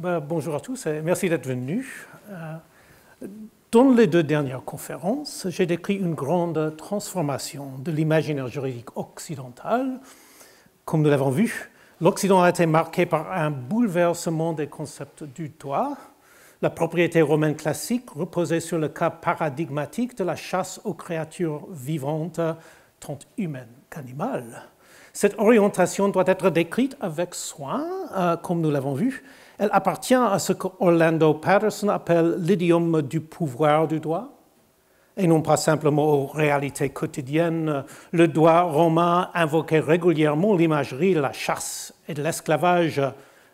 Bonjour à tous et merci d'être venus. Dans les deux dernières conférences, j'ai décrit une grande transformation de l'imaginaire juridique occidental. Comme nous l'avons vu, l'Occident a été marqué par un bouleversement des concepts du droit. La propriété romaine classique reposait sur le cas paradigmatique de la chasse aux créatures vivantes, tant humaines qu'animales. Cette orientation doit être décrite avec soin, comme nous l'avons vu. Elle appartient à ce que Orlando Patterson appelle l'idiome du pouvoir du droit, et non pas simplement aux réalités quotidiennes. Le droit romain invoquait régulièrement l'imagerie de la chasse et de l'esclavage,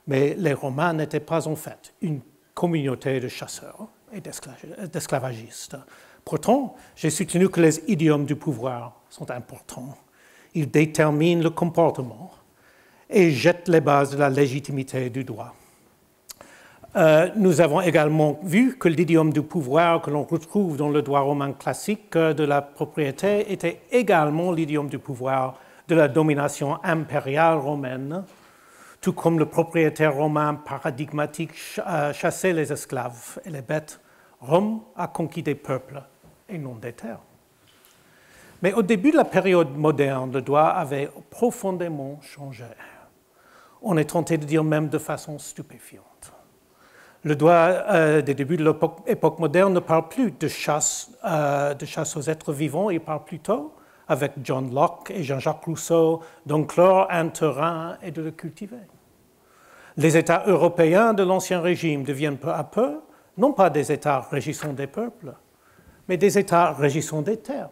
mais les Romains n'étaient pas en fait une communauté de chasseurs et d'esclavagistes. Pourtant, j'ai soutenu que les idiomes du pouvoir sont importants. Ils déterminent le comportement et jettent les bases de la légitimité du droit. Nous avons également vu que l'idiome du pouvoir que l'on retrouve dans le droit romain classique de la propriété était également l'idiome du pouvoir de la domination impériale romaine, tout comme le propriétaire romain paradigmatique chassait les esclaves et les bêtes. Rome a conquis des peuples et non des terres. Mais au début de la période moderne, le droit avait profondément changé. On est tenté de dire même de façon stupéfiante. Le droit des débuts de l'époque moderne ne parle plus de chasse aux êtres vivants, il parle plutôt, avec John Locke et Jean-Jacques Rousseau, d'enclore un terrain et de le cultiver. Les États européens de l'Ancien Régime deviennent peu à peu, non pas des États régissant des peuples, mais des États régissant des terres,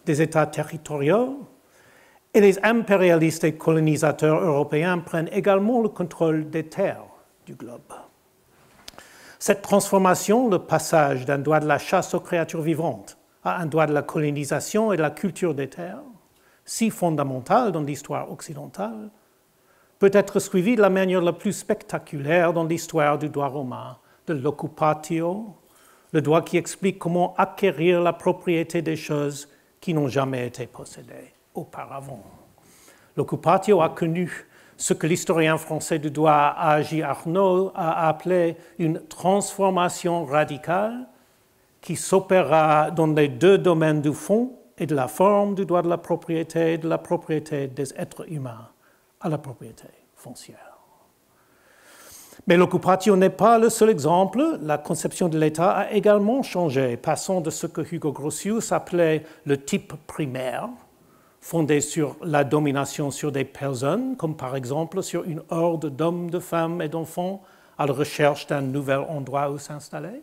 des États territoriaux, et les impérialistes et colonisateurs européens prennent également le contrôle des terres du globe. Cette transformation, le passage d'un droit de la chasse aux créatures vivantes à un droit de la colonisation et de la culture des terres, si fondamental dans l'histoire occidentale, peut être suivi de la manière la plus spectaculaire dans l'histoire du droit romain, de l'occupatio, le droit qui explique comment acquérir la propriété des choses qui n'ont jamais été possédées auparavant. L'occupatio a connu ce que l'historien français du droit A.J. Arnaud a appelé une transformation radicale qui s'opéra dans les deux domaines du fond et de la forme du droit de la propriété des êtres humains à la propriété foncière. Mais l'occupation n'est pas le seul exemple. La conception de l'État a également changé, passant de ce que Hugo Grotius appelait le type primaire, fondé sur la domination sur des personnes, comme par exemple sur une horde d'hommes, de femmes et d'enfants à la recherche d'un nouvel endroit où s'installer,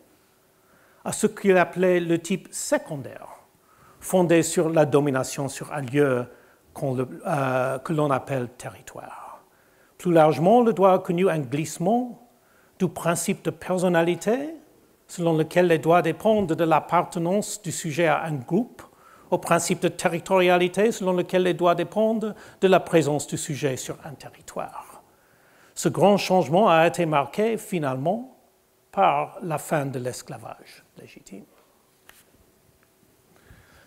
à ce qu'il appelait le type secondaire, fondé sur la domination sur un lieu que l'on appelle territoire. Plus largement, le droit a connu un glissement du principe de personnalité, selon lequel les droits dépendent de l'appartenance du sujet à un groupe, au principe de territorialité, selon lequel les droits dépendent de la présence du sujet sur un territoire. Ce grand changement a été marqué, finalement, par la fin de l'esclavage légitime.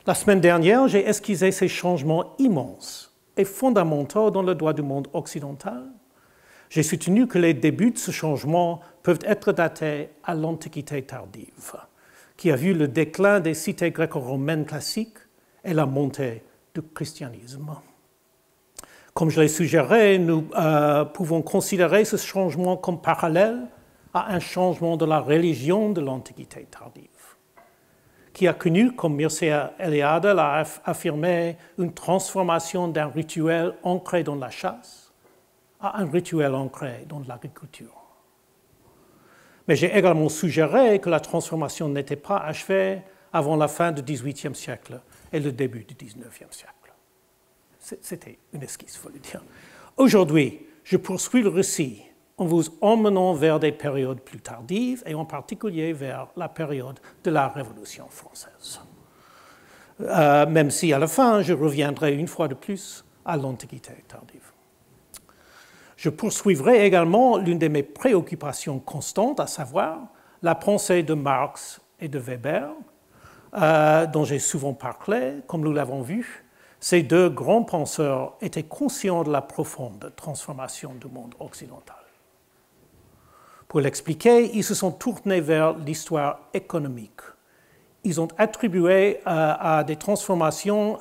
La semaine dernière, j'ai esquissé ces changements immenses et fondamentaux dans le droit du monde occidental. J'ai soutenu que les débuts de ce changement peuvent être datés à l'Antiquité tardive, qui a vu le déclin des cités gréco-romaines classiques et la montée du christianisme. Comme je l'ai suggéré, nous pouvons considérer ce changement comme parallèle à un changement de la religion de l'Antiquité tardive, qui a connu, comme Mircea Eliade l'a affirmé, une transformation d'un rituel ancré dans la chasse à un rituel ancré dans l'agriculture. Mais j'ai également suggéré que la transformation n'était pas achevée avant la fin du XVIIIe siècle et le début du XIXe siècle. C'était une esquisse, il faut le dire. Aujourd'hui, je poursuis le récit en vous emmenant vers des périodes plus tardives et en particulier vers la période de la Révolution française. Même si à la fin, je reviendrai une fois de plus à l'Antiquité tardive. Je poursuivrai également l'une de mes préoccupations constantes, à savoir la pensée de Marx et de Weber, dont j'ai souvent parlé, comme nous l'avons vu. Ces deux grands penseurs étaient conscients de la profonde transformation du monde occidental. Pour l'expliquer, ils se sont tournés vers l'histoire économique. Ils ont attribué à des transformations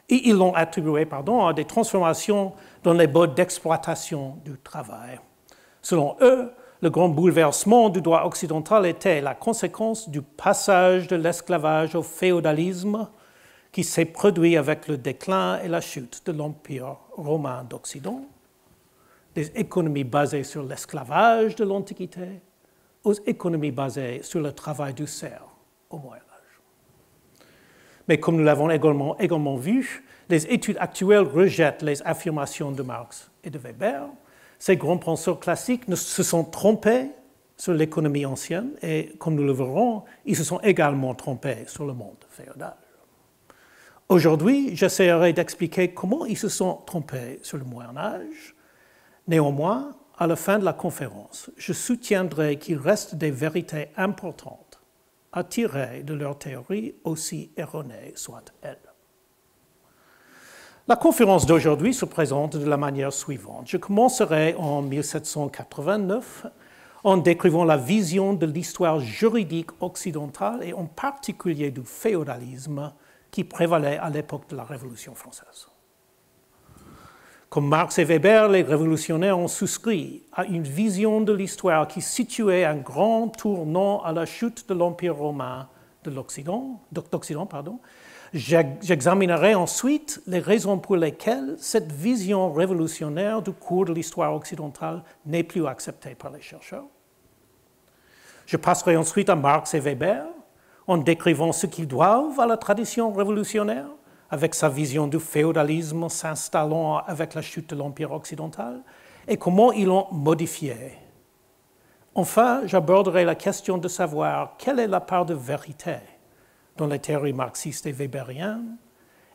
ils l'ont attribué à des transformations dans les modes d'exploitation du travail. Selon eux, le grand bouleversement du droit occidental était la conséquence du passage de l'esclavage au féodalisme qui s'est produit avec le déclin et la chute de l'Empire romain d'Occident, des économies basées sur l'esclavage de l'Antiquité aux économies basées sur le travail du cerf au Moyen Âge. Mais comme nous l'avons également vu, les études actuelles rejettent les affirmations de Marx et de Weber. Ces grands penseurs classiques se sont trompés sur l'économie ancienne et, comme nous le verrons, ils se sont également trompés sur le monde féodal. Aujourd'hui, j'essaierai d'expliquer comment ils se sont trompés sur le Moyen Âge. Néanmoins, à la fin de la conférence, je soutiendrai qu'il reste des vérités importantes à tirer de leur théorie, aussi erronée soit-elle. La conférence d'aujourd'hui se présente de la manière suivante. Je commencerai en 1789 en décrivant la vision de l'histoire juridique occidentale et en particulier du féodalisme qui prévalait à l'époque de la Révolution française. Comme Marx et Weber, les révolutionnaires ont souscrit à une vision de l'histoire qui situait un grand tournant à la chute de l'Empire romain d'Occident. J'examinerai ensuite les raisons pour lesquelles cette vision révolutionnaire du cours de l'histoire occidentale n'est plus acceptée par les chercheurs. Je passerai ensuite à Marx et Weber en décrivant ce qu'ils doivent à la tradition révolutionnaire, avec sa vision du féodalisme s'installant avec la chute de l'Empire occidental, et comment ils l'ont modifié. Enfin, j'aborderai la question de savoir quelle est la part de vérité dans les théories marxistes et weberiennes,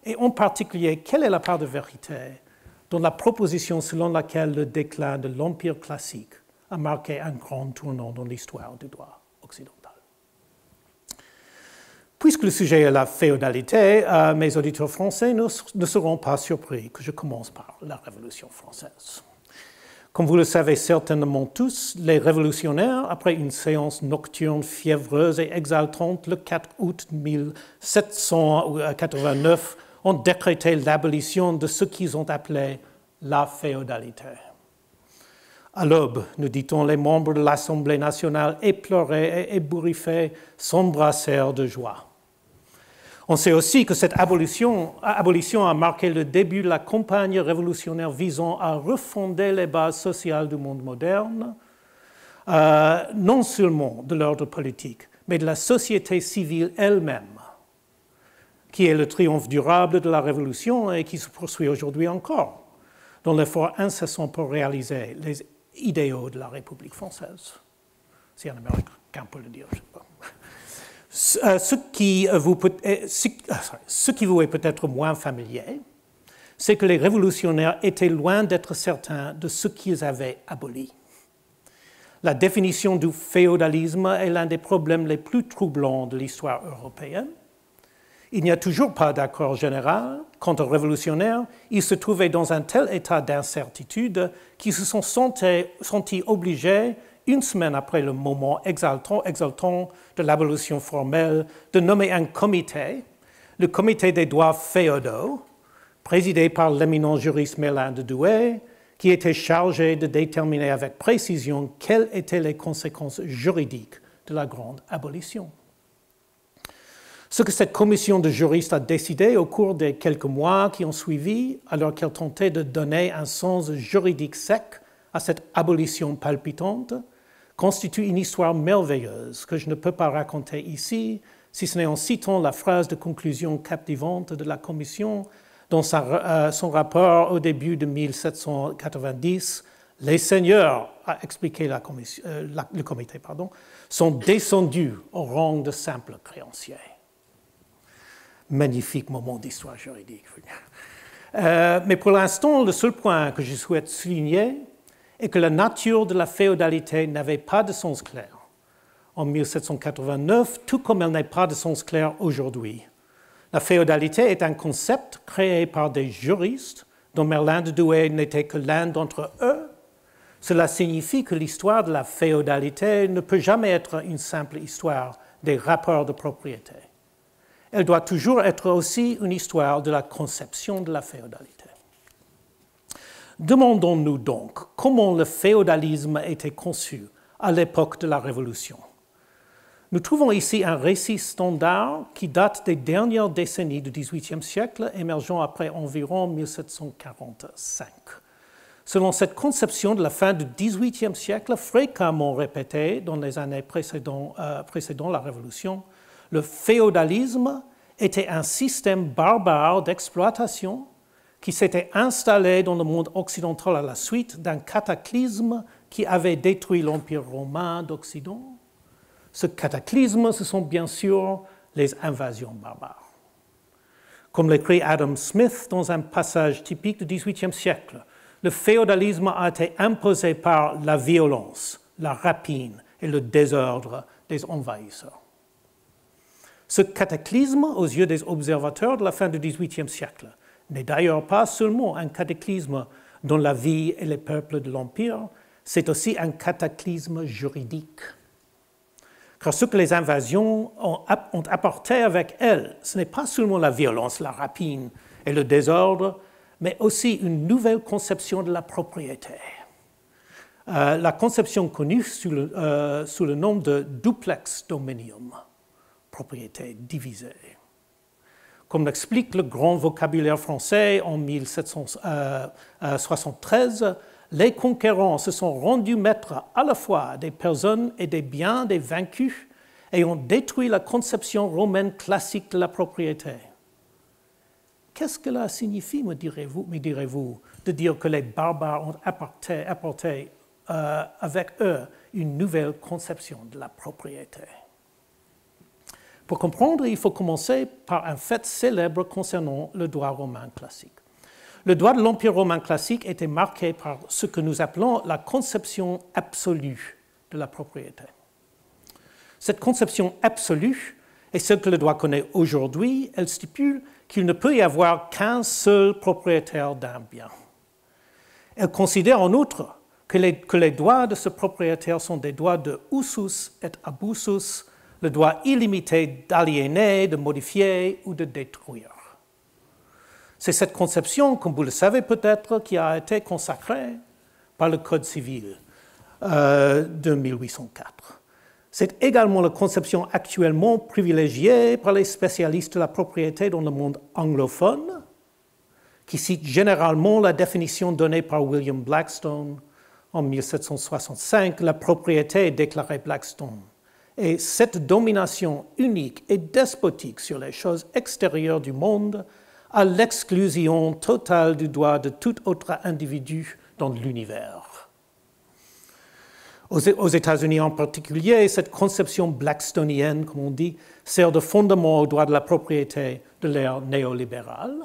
et en particulier, quelle est la part de vérité dans la proposition selon laquelle le déclin de l'Empire classique a marqué un grand tournant dans l'histoire du droit occidental. Puisque le sujet est la féodalité, mes auditeurs français ne seront pas surpris que je commence par la Révolution française. Comme vous le savez certainement tous, les révolutionnaires, après une séance nocturne fiévreuse et exaltante le 4 août 1789, ont décrété l'abolition de ce qu'ils ont appelé la féodalité. À l'aube, nous dit-on, les membres de l'Assemblée nationale éplorés et ébouriffés s'embrassèrent de joie. On sait aussi que cette abolition a marqué le début de la campagne révolutionnaire visant à refonder les bases sociales du monde moderne, non seulement de l'ordre politique, mais de la société civile elle-même, qui est le triomphe durable de la Révolution et qui se poursuit aujourd'hui encore, dans l'effort incessant pour réaliser les idéaux de la République française. C'est un Américain peut le dire, je ne sais pas. Ce qui vous est peut-être moins familier, c'est que les révolutionnaires étaient loin d'être certains de ce qu'ils avaient aboli. La définition du féodalisme est l'un des problèmes les plus troublants de l'histoire européenne. Il n'y a toujours pas d'accord général. Quant aux révolutionnaires, ils se trouvaient dans un tel état d'incertitude qu'ils se sont sentis obligés, une semaine après le moment exaltant de l'abolition formelle, de nommer un comité, le comité des droits féodaux, présidé par l'éminent juriste Merlin de Douai, qui était chargé de déterminer avec précision quelles étaient les conséquences juridiques de la grande abolition. Ce que cette commission de juristes a décidé au cours des quelques mois qui ont suivi, alors qu'elle tentait de donner un sens juridique sec à cette abolition palpitante, constitue une histoire merveilleuse que je ne peux pas raconter ici, si ce n'est en citant la phrase de conclusion captivante de la Commission dans son rapport au début de 1790. Les seigneurs, a expliqué le comité, sont descendus au rang de simples créanciers. Magnifique moment d'histoire juridique. Mais pour l'instant, le seul point que je souhaite souligner est que la nature de la féodalité n'avait pas de sens clair en 1789, tout comme elle n'a pas de sens clair aujourd'hui. La féodalité est un concept créé par des juristes dont Merlin de Douai n'était que l'un d'entre eux, Cela signifie que l'histoire de la féodalité ne peut jamais être une simple histoire des rapports de propriété. Elle doit toujours être aussi une histoire de la conception de la féodalité. Demandons-nous donc comment le féodalisme était conçu à l'époque de la Révolution. Nous trouvons ici un récit standard qui date des dernières décennies du XVIIIe siècle, émergeant après environ 1745. Selon cette conception de la fin du XVIIIe siècle, fréquemment répétée dans les années précédant la Révolution, le féodalisme était un système barbare d'exploitation qui s'était installé dans le monde occidental à la suite d'un cataclysme qui avait détruit l'Empire romain d'Occident. Ce cataclysme, ce sont bien sûr les invasions barbares. Comme l'écrit Adam Smith dans un passage typique du XVIIIe siècle, le féodalisme a été imposé par la violence, la rapine et le désordre des envahisseurs. Ce cataclysme, aux yeux des observateurs de la fin du XVIIIe siècle, n'est d'ailleurs pas seulement un cataclysme dans la vie et les peuples de l'Empire, c'est aussi un cataclysme juridique. Car ce que les invasions ont apporté avec elles, ce n'est pas seulement la violence, la rapine et le désordre, mais aussi une nouvelle conception de la propriété. La conception connue sous le nom de duplex dominium, propriété divisée. Comme l'explique le grand vocabulaire français en 1773, les conquérants se sont rendus maîtres à la fois des personnes et des biens des vaincus et ont détruit la conception romaine classique de la propriété. Qu'est-ce que cela signifie, me direz-vous, de dire que les barbares ont apporté avec eux une nouvelle conception de la propriété? Pour comprendre, il faut commencer par un fait célèbre concernant le droit romain classique. Le droit de l'Empire romain classique était marqué par ce que nous appelons la conception absolue de la propriété. Cette conception absolue est celle que le droit connaît aujourd'hui. Elle stipule qu'il ne peut y avoir qu'un seul propriétaire d'un bien. Elle considère en outre que les droits de ce propriétaire sont des droits de usus et abusus, le droit illimité d'aliéner, de modifier ou de détruire. C'est cette conception, comme vous le savez peut-être, qui a été consacrée par le Code civil de 1804. C'est également la conception actuellement privilégiée par les spécialistes de la propriété dans le monde anglophone, qui citent généralement la définition donnée par William Blackstone en 1765, la propriété déclarée Blackstone. Et cette domination unique et despotique sur les choses extérieures du monde à l'exclusion totale du droit de tout autre individu dans l'univers. Aux États-Unis en particulier, cette conception blackstonienne, comme on dit, sert de fondement au droit de la propriété de l'ère néolibérale.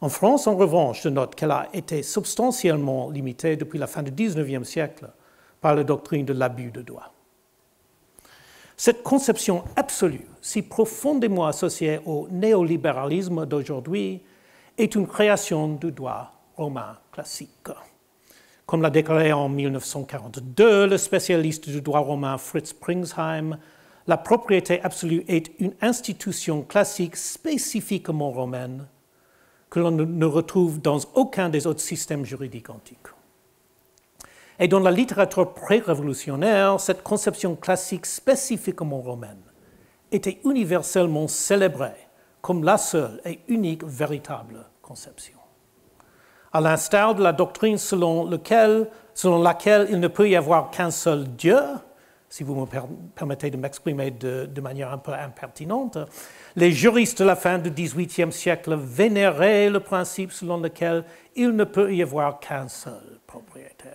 En France, en revanche, je note qu'elle a été substantiellement limitée depuis la fin du XIXe siècle par la doctrine de l'abus de droit. Cette conception absolue, si profondément associée au néolibéralisme d'aujourd'hui, est une création du droit romain classique. Comme l'a déclaré en 1942 le spécialiste du droit romain Fritz Pringsheim, la propriété absolue est une institution classique spécifiquement romaine que l'on ne retrouve dans aucun des autres systèmes juridiques antiques. Et dans la littérature pré-révolutionnaire, cette conception classique spécifiquement romaine était universellement célébrée comme la seule et unique véritable conception. À l'instar de la doctrine selon laquelle il ne peut y avoir qu'un seul Dieu, si vous me permettez de m'exprimer de manière un peu impertinente, les juristes de la fin du XVIIIe siècle vénéraient le principe selon lequel il ne peut y avoir qu'un seul propriétaire.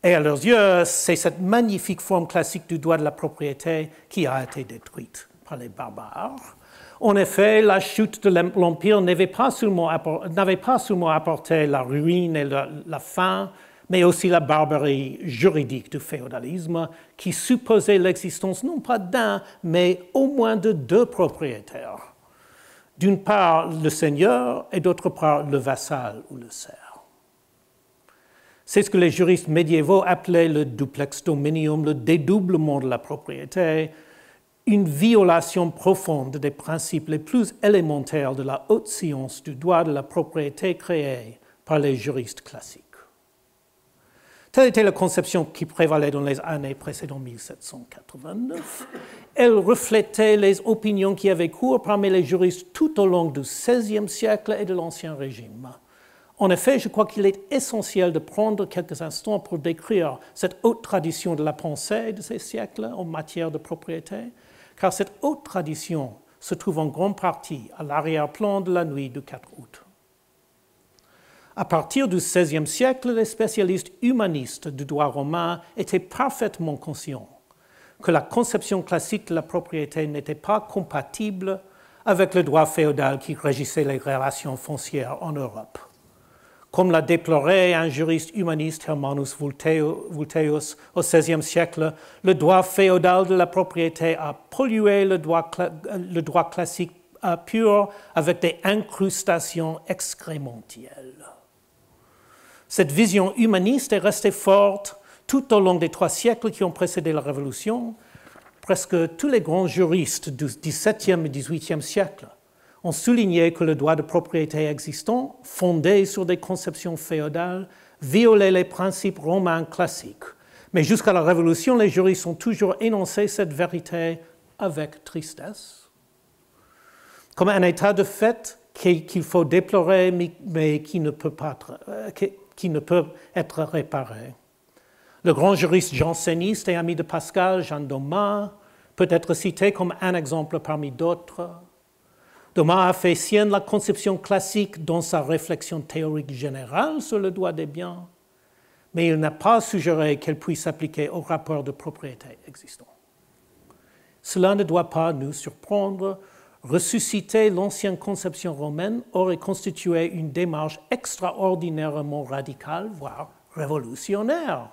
Et à leurs yeux, c'est cette magnifique forme classique du droit de la propriété qui a été détruite par les barbares. En effet, la chute de l'Empire n'avait pas seulement apporté la ruine et la fin, mais aussi la barbarie juridique du féodalisme qui supposait l'existence non pas d'un, mais au moins de deux propriétaires. D'une part, le seigneur et d'autre part, le vassal ou le serf. C'est ce que les juristes médiévaux appelaient le duplex dominium, le dédoublement de la propriété, une violation profonde des principes les plus élémentaires de la haute science du droit de la propriété créée par les juristes classiques. Telle était la conception qui prévalait dans les années précédant 1789. Elle reflétait les opinions qui avaient cours parmi les juristes tout au long du XVIe siècle et de l'Ancien Régime. En effet, je crois qu'il est essentiel de prendre quelques instants pour décrire cette haute tradition de la pensée de ces siècles en matière de propriété, car cette haute tradition se trouve en grande partie à l'arrière-plan de la nuit du 4 août. À partir du XVIe siècle, les spécialistes humanistes du droit romain étaient parfaitement conscients que la conception classique de la propriété n'était pas compatible avec le droit féodal qui régissait les relations foncières en Europe. Comme l'a déploré un juriste humaniste, Hermannus Vulteius, au XVIe siècle, le droit féodal de la propriété a pollué le droit classique pur avec des incrustations excrémentielles. Cette vision humaniste est restée forte tout au long des 3 siècles qui ont précédé la Révolution. Presque tous les grands juristes du XVIIe et XVIIIe siècle ont souligné que le droit de propriété existant, fondé sur des conceptions féodales, violait les principes romains classiques. Mais jusqu'à la Révolution, les juristes ont toujours énoncé cette vérité avec tristesse, comme un état de fait qu'il faut déplorer, mais qui ne peut être réparé. Le grand juriste janséniste et ami de Pascal, Jean Domas, peut être cité comme un exemple parmi d'autres. Domas a fait sienne la conception classique dans sa réflexion théorique générale sur le droit des biens, mais il n'a pas suggéré qu'elle puisse s'appliquer au rapport de propriété existant. Cela ne doit pas nous surprendre. Ressusciter l'ancienne conception romaine aurait constitué une démarche extraordinairement radicale, voire révolutionnaire.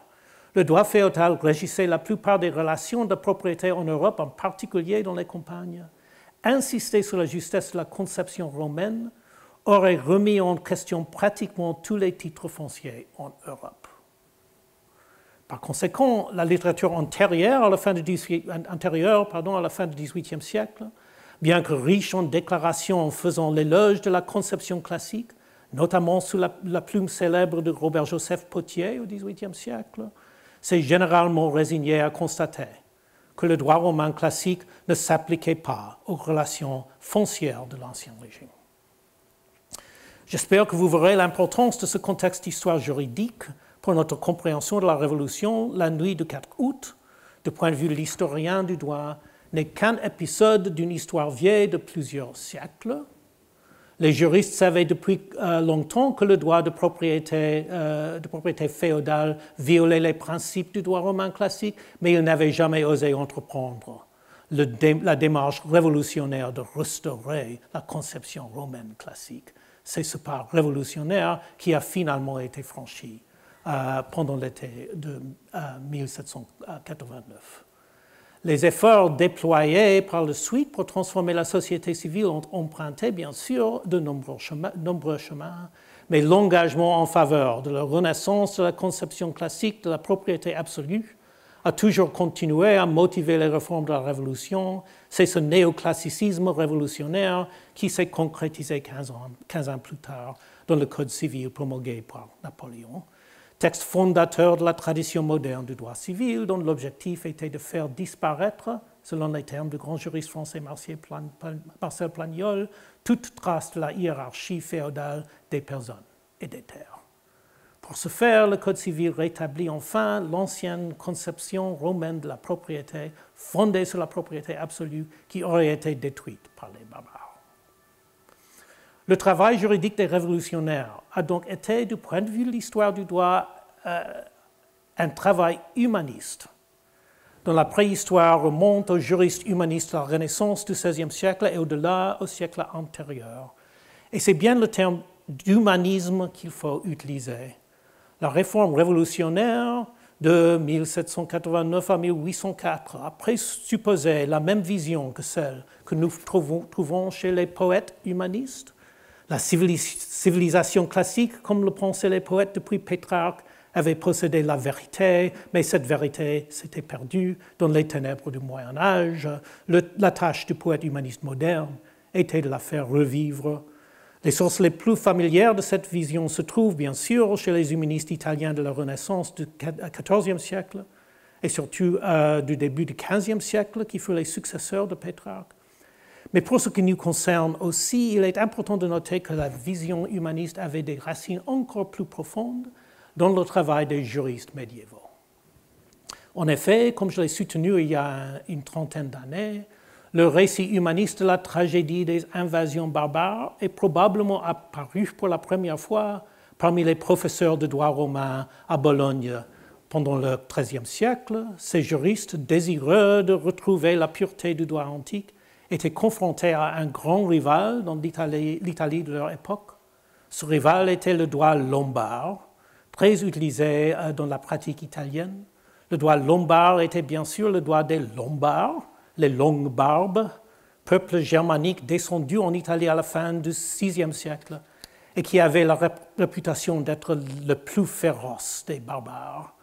Le droit féodal régissait la plupart des relations de propriété en Europe, en particulier dans les campagnes. Insister sur la justesse de la conception romaine aurait remis en question pratiquement tous les titres fonciers en Europe. Par conséquent, la littérature antérieure à la fin du XVIIIe siècle, bien que riche en déclarations faisant l'éloge de la conception classique, notamment sous la plume célèbre de Robert-Joseph Potier au XVIIIe siècle, s'est généralement résigné à constater que le droit romain classique ne s'appliquait pas aux relations foncières de l'Ancien Régime. J'espère que vous verrez l'importance de ce contexte d'histoire juridique pour notre compréhension de la Révolution. La nuit du 4 août, du point de vue de l'historien du droit, n'est qu'un épisode d'une histoire vieille de plusieurs siècles. Les juristes savaient depuis longtemps que le droit de propriété féodale violait les principes du droit romain classique, mais ils n'avaient jamais osé entreprendre la démarche révolutionnaire de restaurer la conception romaine classique. C'est ce pas révolutionnaire qui a finalement été franchi pendant l'été de 1789. Les efforts déployés par la suite pour transformer la société civile ont emprunté, bien sûr, de nombreux chemins, mais l'engagement en faveur de la renaissance de la conception classique de la propriété absolue a toujours continué à motiver les réformes de la Révolution. C'est ce néoclassicisme révolutionnaire qui s'est concrétisé 15 ans plus tard dans le Code civil promulgué par Napoléon, texte fondateur de la tradition moderne du droit civil, dont l'objectif était de faire disparaître, selon les termes du grand juriste français Marcel Pagnol, toute trace de la hiérarchie féodale des personnes et des terres. Pour ce faire, le Code civil rétablit enfin l'ancienne conception romaine de la propriété, fondée sur la propriété absolue, qui aurait été détruite par les barbares. Le travail juridique des révolutionnaires a donc été, du point de vue de l'histoire du droit, un travail humaniste, dont la préhistoire remonte aux juristes humanistes de la Renaissance du XVIe siècle et au-delà au siècle antérieur. Et c'est bien le terme d'humanisme qu'il faut utiliser. La réforme révolutionnaire de 1789 à 1804 a présupposé la même vision que celle que nous trouvons chez les poètes humanistes. La civilisation classique, comme le pensaient les poètes depuis Pétrarque, avait possédé la vérité, mais cette vérité s'était perdue dans les ténèbres du Moyen Âge. La tâche du poète humaniste moderne était de la faire revivre. Les sources les plus familières de cette vision se trouvent bien sûr chez les humanistes italiens de la Renaissance du XIVe siècle et surtout du début du XVe siècle qui furent les successeurs de Pétrarque. Mais pour ce qui nous concerne aussi, il est important de noter que la vision humaniste avait des racines encore plus profondes dans le travail des juristes médiévaux. En effet, comme je l'ai soutenu il y a une trentaine d'années, le récit humaniste de la tragédie des invasions barbares est probablement apparu pour la première fois parmi les professeurs de droit romain à Bologne pendant le XIIIe siècle. Ces juristes, désireux de retrouver la pureté du droit antique, étaient confrontés à un grand rival dans l'Italie de leur époque. Ce rival était le droit lombard, très utilisé dans la pratique italienne. Le droit lombard était bien sûr le droit des Lombards, les longues barbes, peuple germanique descendu en Italie à la fin du VIe siècle et qui avait la réputation d'être le plus féroce des barbares.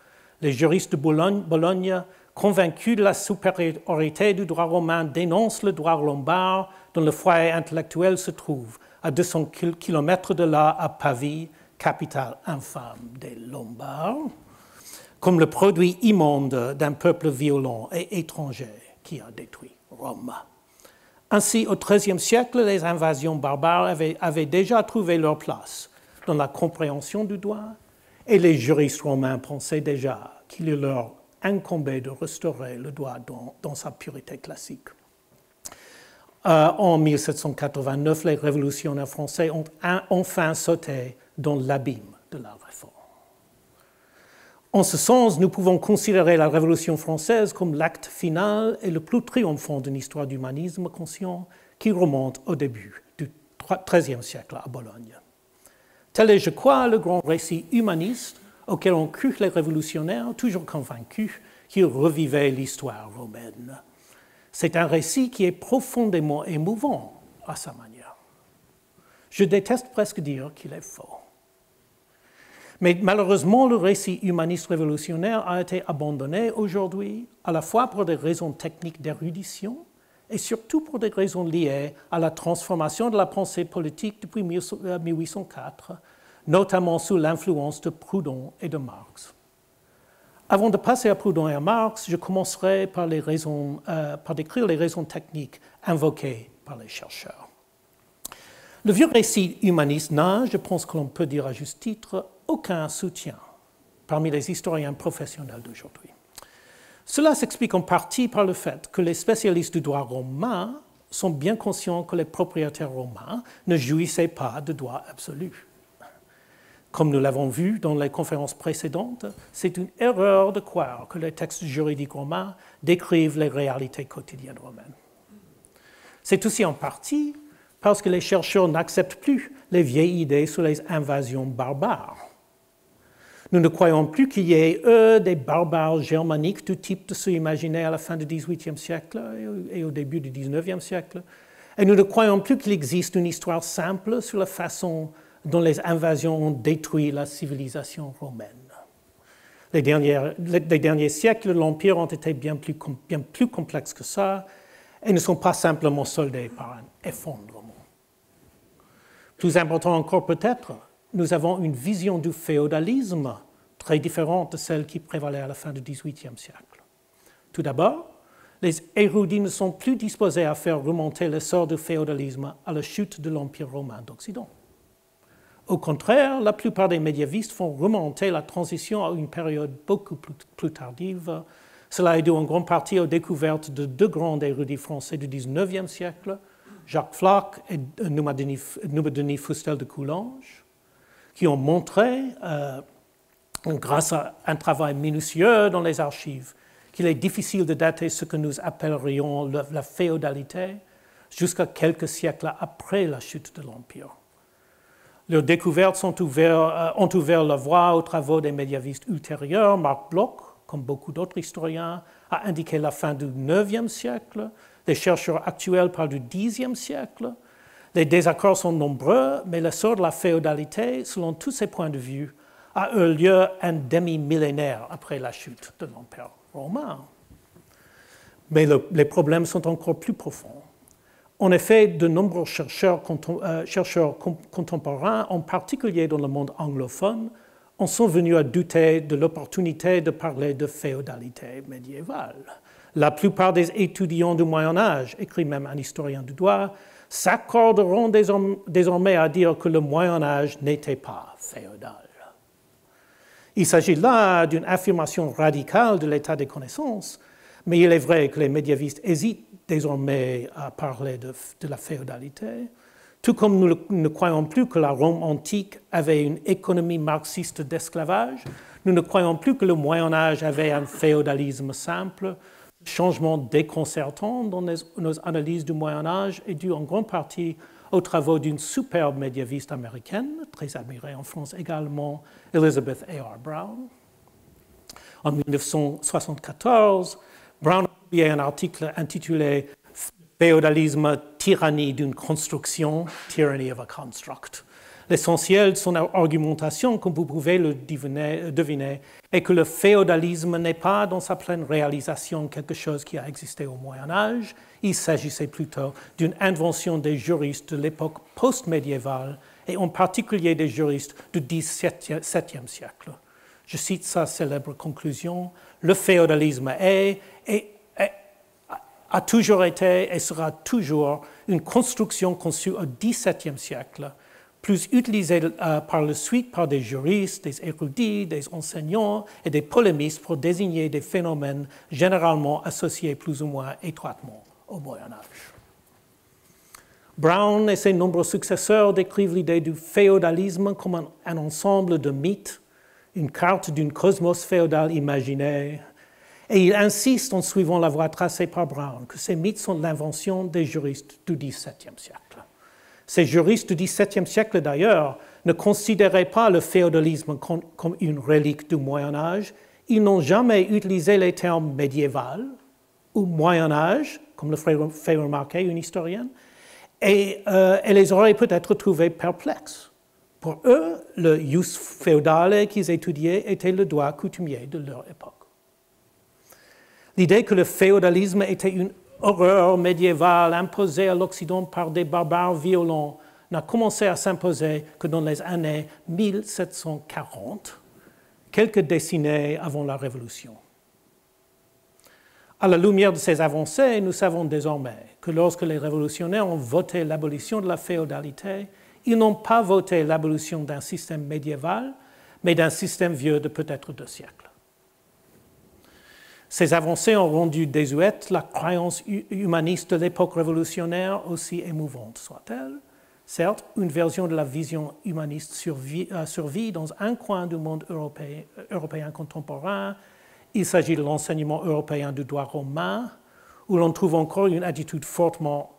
Les juristes de Bologne, convaincus de la supériorité du droit romain, dénoncent le droit lombard dont le foyer intellectuel se trouve à 200 km de là à Pavie, capitale infâme des Lombards, comme le produit immonde d'un peuple violent et étranger qui a détruit Rome. Ainsi, au XIIIe siècle, les invasions barbares avaient déjà trouvé leur place dans la compréhension du droit et les juristes romains pensaient déjà qu'il leur incombait de restaurer le droit dans sa pureté classique. En 1789, les révolutionnaires français ont enfin sauté dans l'abîme de la réforme. En ce sens, nous pouvons considérer la Révolution française comme l'acte final et le plus triomphant d'une histoire d'humanisme conscient qui remonte au début du XIIIe siècle à Bologne. Tel est, je crois, le grand récit humaniste auquel ont cru les révolutionnaires, toujours convaincus qu'ils revivaient l'histoire romaine. C'est un récit qui est profondément émouvant à sa manière. Je déteste presque dire qu'il est faux. Mais malheureusement, le récit humaniste révolutionnaire a été abandonné aujourd'hui, à la fois pour des raisons techniques d'érudition et surtout pour des raisons liées à la transformation de la pensée politique depuis 1804, notamment sous l'influence de Proudhon et de Marx. Avant de passer à Proudhon et à Marx, je commencerai par décrire les raisons techniques invoquées par les chercheurs. Le vieux récit humaniste n'a, je pense que l'on peut dire à juste titre, aucun soutien parmi les historiens professionnels d'aujourd'hui. Cela s'explique en partie par le fait que les spécialistes du droit romain sont bien conscients que les propriétaires romains ne jouissaient pas de droit absolu. Comme nous l'avons vu dans les conférences précédentes, c'est une erreur de croire que les textes juridiques romains décrivent les réalités quotidiennes romaines. C'est aussi en partie parce que les chercheurs n'acceptent plus les vieilles idées sur les invasions barbares. Nous ne croyons plus qu'il y ait des barbares germaniques du type de ceux imaginés à la fin du XVIIIe siècle et au début du XIXe siècle. Et nous ne croyons plus qu'il existe une histoire simple sur la façon dont les invasions ont détruit la civilisation romaine. Les derniers siècles de l'Empire ont été bien plus complexes que ça et ne sont pas simplement soldés par un effondrement. Plus important encore peut-être, nous avons une vision du féodalisme très différente de celle qui prévalait à la fin du XVIIIe siècle. Tout d'abord, les érudits ne sont plus disposés à faire remonter l'essor du féodalisme à la chute de l'Empire romain d'Occident. Au contraire, la plupart des médiévistes font remonter la transition à une période beaucoup plus tardive. Cela est dû en grande partie aux découvertes de deux grands érudits français du XIXe siècle, Jacques Floch et Denis Fustel de Coulanges, qui ont montré, grâce à un travail minutieux dans les archives, qu'il est difficile de dater ce que nous appellerions la féodalité jusqu'à quelques siècles après la chute de l'Empire. Leurs découvertes ont ouvert la voie aux travaux des médiévistes ultérieurs. Marc Bloch, comme beaucoup d'autres historiens, a indiqué la fin du IXe siècle. Les chercheurs actuels parlent du Xe siècle. Les désaccords sont nombreux, mais l'essor de la féodalité, selon tous ces points de vue, a eu lieu un demi-millénaire après la chute de l'Empire romain. Mais les problèmes sont encore plus profonds. En effet, de nombreux chercheurs contemporains, en particulier dans le monde anglophone, en sont venus à douter de l'opportunité de parler de féodalité médiévale. La plupart des étudiants du Moyen Âge, écrit même un historien du droit, s'accorderont désormais à dire que le Moyen Âge n'était pas féodal. Il s'agit là d'une affirmation radicale de l'état des connaissances, mais il est vrai que les médiévistes hésitent désormais à parler de la féodalité, tout comme nous ne croyons plus que la Rome antique avait une économie marxiste d'esclavage, nous ne croyons plus que le Moyen Âge avait un féodalisme simple. Le changement déconcertant dans nos analyses du Moyen Âge est dû en grande partie aux travaux d'une superbe médiéviste américaine, très admirée en France également, Elizabeth A.R. Brown. En 1974, Brown a publié un article intitulé « Féodalisme, tyrannie d'une construction, tyranny of a construct ». L'essentiel de son argumentation, comme vous pouvez le deviner, est que le féodalisme n'est pas dans sa pleine réalisation quelque chose qui a existé au Moyen Âge. Il s'agissait plutôt d'une invention des juristes de l'époque post-médiévale et en particulier des juristes du XVIIe siècle. Je cite sa célèbre conclusion, « Le féodalisme a toujours été et sera toujours une construction conçue au XVIIe siècle, plus utilisée par la suite par des juristes, des érudits, des enseignants et des polémistes pour désigner des phénomènes généralement associés plus ou moins étroitement au Moyen Âge. » Brown et ses nombreux successeurs décrivent l'idée du féodalisme comme un ensemble de mythes, une carte d'un cosmos féodal imaginé, et il insiste en suivant la voie tracée par Brown que ces mythes sont l'invention des juristes du XVIIe siècle. Ces juristes du XVIIe siècle, d'ailleurs, ne considéraient pas le féodalisme comme une relique du Moyen Âge. Ils n'ont jamais utilisé les termes médiéval ou Moyen Âge, comme le fait remarquer une historienne, et les auraient peut-être trouvés perplexes. Pour eux, le jus féodale qu'ils étudiaient était le droit coutumier de leur époque. L'idée que le féodalisme était une horreur médiévale imposée à l'Occident par des barbares violents n'a commencé à s'imposer que dans les années 1740, quelques décennies avant la Révolution. À la lumière de ces avancées, nous savons désormais que lorsque les révolutionnaires ont voté l'abolition de la féodalité, ils n'ont pas voté l'abolition d'un système médiéval, mais d'un système vieux de peut-être 2 siècles. Ces avancées ont rendu désuète la croyance humaniste de l'époque révolutionnaire, aussi émouvante soit-elle. Certes, une version de la vision humaniste survit dans un coin du monde européen contemporain. Il s'agit de l'enseignement européen du droit romain, où l'on trouve encore une attitude fortement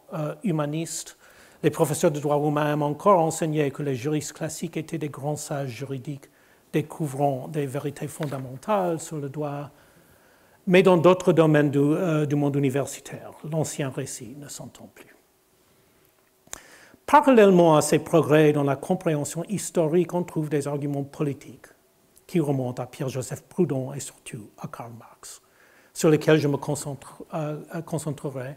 humaniste. Les professeurs de droit romain aiment encore enseigner que les juristes classiques étaient des grands sages juridiques découvrant des vérités fondamentales sur le droit. Mais dans d'autres domaines du monde universitaire, l'ancien récit ne s'entend plus. Parallèlement à ces progrès dans la compréhension historique, on trouve des arguments politiques qui remontent à Pierre-Joseph Proudhon et surtout à Karl Marx, sur lesquels je me concentrerai,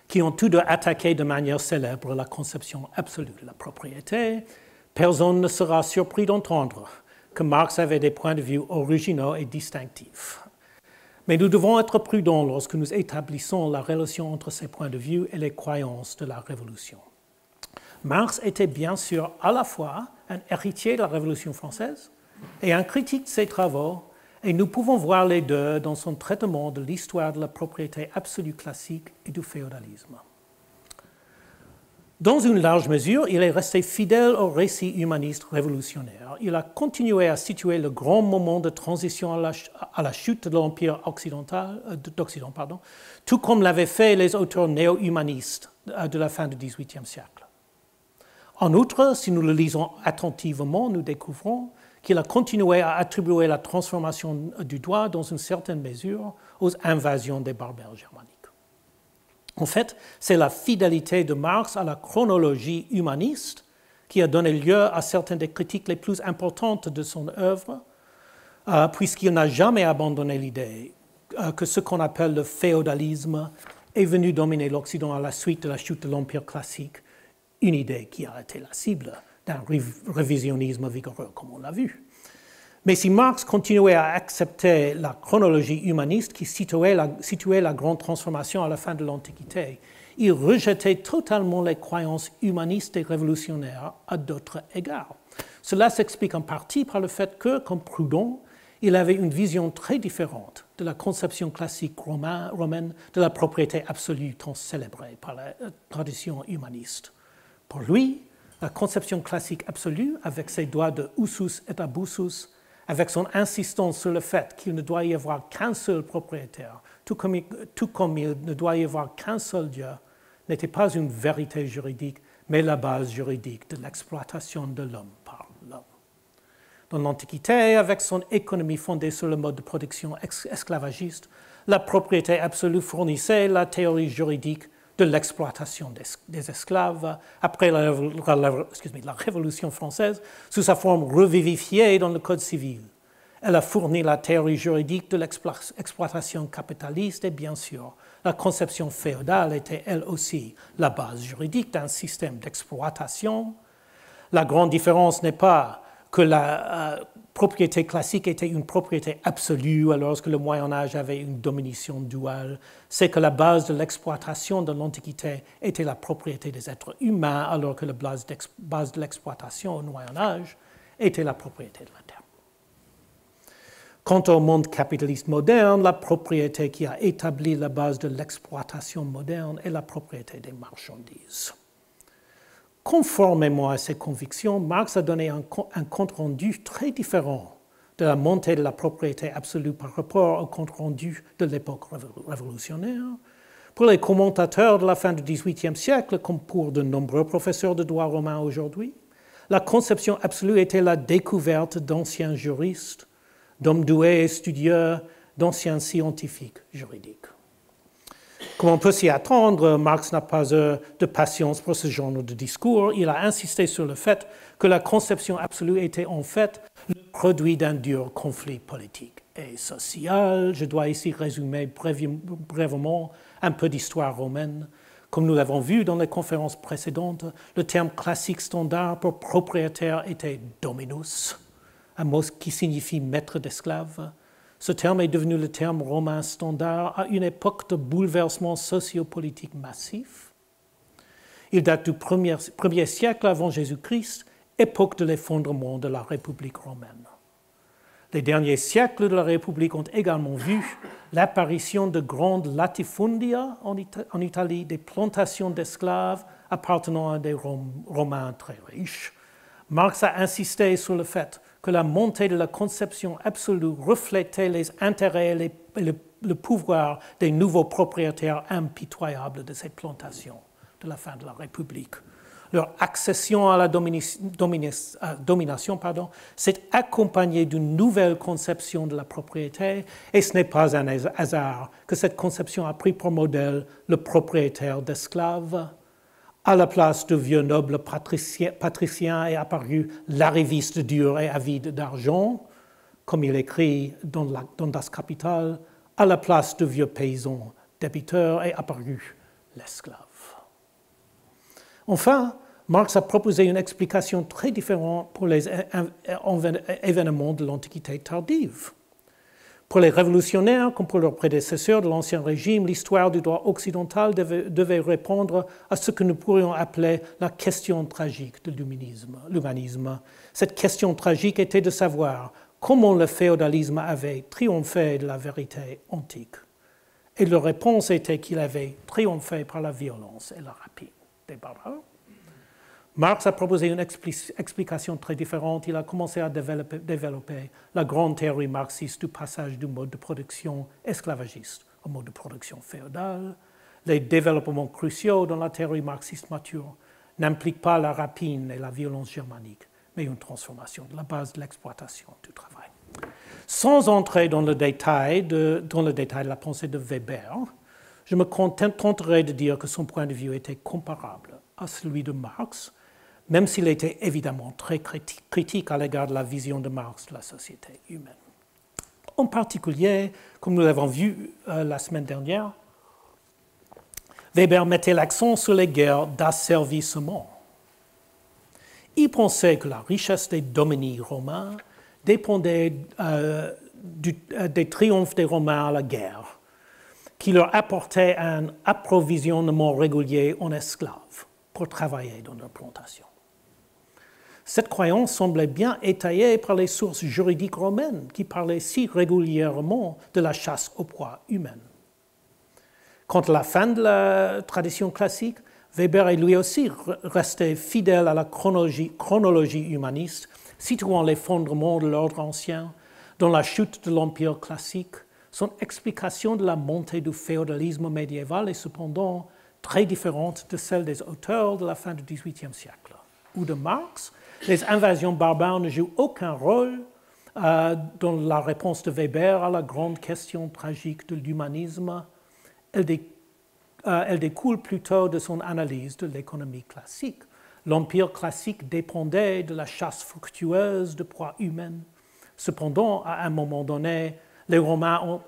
qui ont tous deux attaqué de manière célèbre la conception absolue de la propriété. Personne ne sera surpris d'entendre que Marx avait des points de vue originaux et distinctifs. Mais nous devons être prudents lorsque nous établissons la relation entre ces points de vue et les croyances de la Révolution. Marx était bien sûr à la fois un héritier de la Révolution française et un critique de ses travaux, et nous pouvons voir les deux dans son traitement de l'histoire de la propriété absolue classique et du féodalisme. Dans une large mesure, il est resté fidèle au récit humaniste révolutionnaire. Il a continué à situer le grand moment de transition à la chute de l'Empire d'Occident, tout comme l'avaient fait les auteurs néo-humanistes de la fin du XVIIIe siècle. En outre, si nous le lisons attentivement, nous découvrons qu'il a continué à attribuer la transformation du droit dans une certaine mesure aux invasions des barbares germaniques. En fait, c'est la fidélité de Marx à la chronologie humaniste qui a donné lieu à certaines des critiques les plus importantes de son œuvre, puisqu'il n'a jamais abandonné l'idée que ce qu'on appelle le féodalisme est venu dominer l'Occident à la suite de la chute de l'Empire classique, une idée qui a été la cible d'un révisionnisme vigoureux, comme on l'a vu. Mais si Marx continuait à accepter la chronologie humaniste qui situait la grande transformation à la fin de l'Antiquité, il rejetait totalement les croyances humanistes et révolutionnaires à d'autres égards. Cela s'explique en partie par le fait que, comme Proudhon, il avait une vision très différente de la conception classique romaine de la propriété absolue tant célébrée par la tradition humaniste. Pour lui, la conception classique absolue, avec ses droits de usus et abusus, avec son insistance sur le fait qu'il ne doit y avoir qu'un seul propriétaire, tout comme il ne doit y avoir qu'un seul Dieu, n'était pas une vérité juridique, mais la base juridique de l'exploitation de l'homme par l'homme. Dans l'Antiquité, avec son économie fondée sur le mode de production esclavagiste, la propriété absolue fournissait la théorie juridique de l'exploitation des esclaves après la Révolution française sous sa forme revivifiée dans le Code civil. Elle a fourni la théorie juridique de l'exploitation capitaliste et bien sûr, la conception féodale était elle aussi la base juridique d'un système d'exploitation. La grande différence n'est pas que la propriété classique était une propriété absolue alors que le Moyen-Âge avait une domination duale, c'est que la base de l'exploitation de l'Antiquité était la propriété des êtres humains alors que la base de l'exploitation au Moyen-Âge était la propriété de la terre. Quant au monde capitaliste moderne, la propriété qui a établi la base de l'exploitation moderne est la propriété des marchandises. Conformément à ses convictions, Marx a donné un compte-rendu très différent de la montée de la propriété absolue par rapport au compte-rendu de l'époque révolutionnaire. Pour les commentateurs de la fin du XVIIIe siècle, comme pour de nombreux professeurs de droit romain aujourd'hui, la conception absolue était la découverte d'anciens juristes, d'hommes doués et studieux, d'anciens scientifiques juridiques. Comme on peut s'y attendre, Marx n'a pas de patience pour ce genre de discours. Il a insisté sur le fait que la conception absolue était en fait le produit d'un dur conflit politique et social. Je dois ici résumer brièvement un peu d'histoire romaine. Comme nous l'avons vu dans les conférences précédentes, le terme classique standard pour propriétaire était dominus, un mot qui signifie maître d'esclaves. Ce terme est devenu le terme romain standard à une époque de bouleversement sociopolitique massif. Il date du premier siècle avant Jésus-Christ, époque de l'effondrement de la République romaine. Les derniers siècles de la République ont également vu l'apparition de grandes latifundia en Italie, des plantations d'esclaves appartenant à des Romains très riches. Marx a insisté sur le fait que la montée de la conception absolue reflétait les intérêts et le pouvoir des nouveaux propriétaires impitoyables de ces plantations de la fin de la République. Leur accession à la domination s'est accompagnée d'une nouvelle conception de la propriété et ce n'est pas un hasard que cette conception a pris pour modèle le propriétaire d'esclaves. À la place de vieux nobles patriciens est apparu l'arriviste dur et avide d'argent, comme il écrit dans Das Kapital. À la place de vieux paysans débiteurs est apparu l'esclave. Enfin, Marx a proposé une explication très différente pour les événements de l'Antiquité tardive. Pour les révolutionnaires, comme pour leurs prédécesseurs de l'Ancien Régime, l'histoire du droit occidental devait répondre à ce que nous pourrions appeler la question tragique de l'humanisme. Cette question tragique était de savoir comment le féodalisme avait triomphé de la vérité antique. Et leur réponse était qu'il avait triomphé par la violence et la rapine des barbares. Marx a proposé une explication très différente. Il a commencé à développer la grande théorie marxiste du passage du mode de production esclavagiste au mode de production féodal. Les développements cruciaux dans la théorie marxiste mature n'impliquent pas la rapine et la violence germanique, mais une transformation de la base de l'exploitation du travail. Sans entrer dans le détail de la pensée de Weber, je me contenterai de dire que son point de vue était comparable à celui de Marx, même s'il était évidemment très critique à l'égard de la vision de Marx de la société humaine. En particulier, comme nous l'avons vu la semaine dernière, Weber mettait l'accent sur les guerres d'asservissement. Il pensait que la richesse des dominis romains dépendait des triomphes des Romains à la guerre, qui leur apportaient un approvisionnement régulier en esclaves pour travailler dans leurs plantations. Cette croyance semblait bien étayée par les sources juridiques romaines qui parlaient si régulièrement de la chasse aux proies humaines. Quant à la fin de la tradition classique, Weber est lui aussi resté fidèle à la chronologie humaniste, situant l'effondrement de l'ordre ancien dans la chute de l'Empire classique. Son explication de la montée du féodalisme médiéval est cependant très différente de celle des auteurs de la fin du XVIIIe siècle. Ou de Marx, les invasions barbares ne jouent aucun rôle dans la réponse de Weber à la grande question tragique de l'humanisme. Elle découle plutôt de son analyse de l'économie classique. L'Empire classique dépendait de la chasse fructueuse de proies humaines. Cependant, à un moment donné, les Romains ont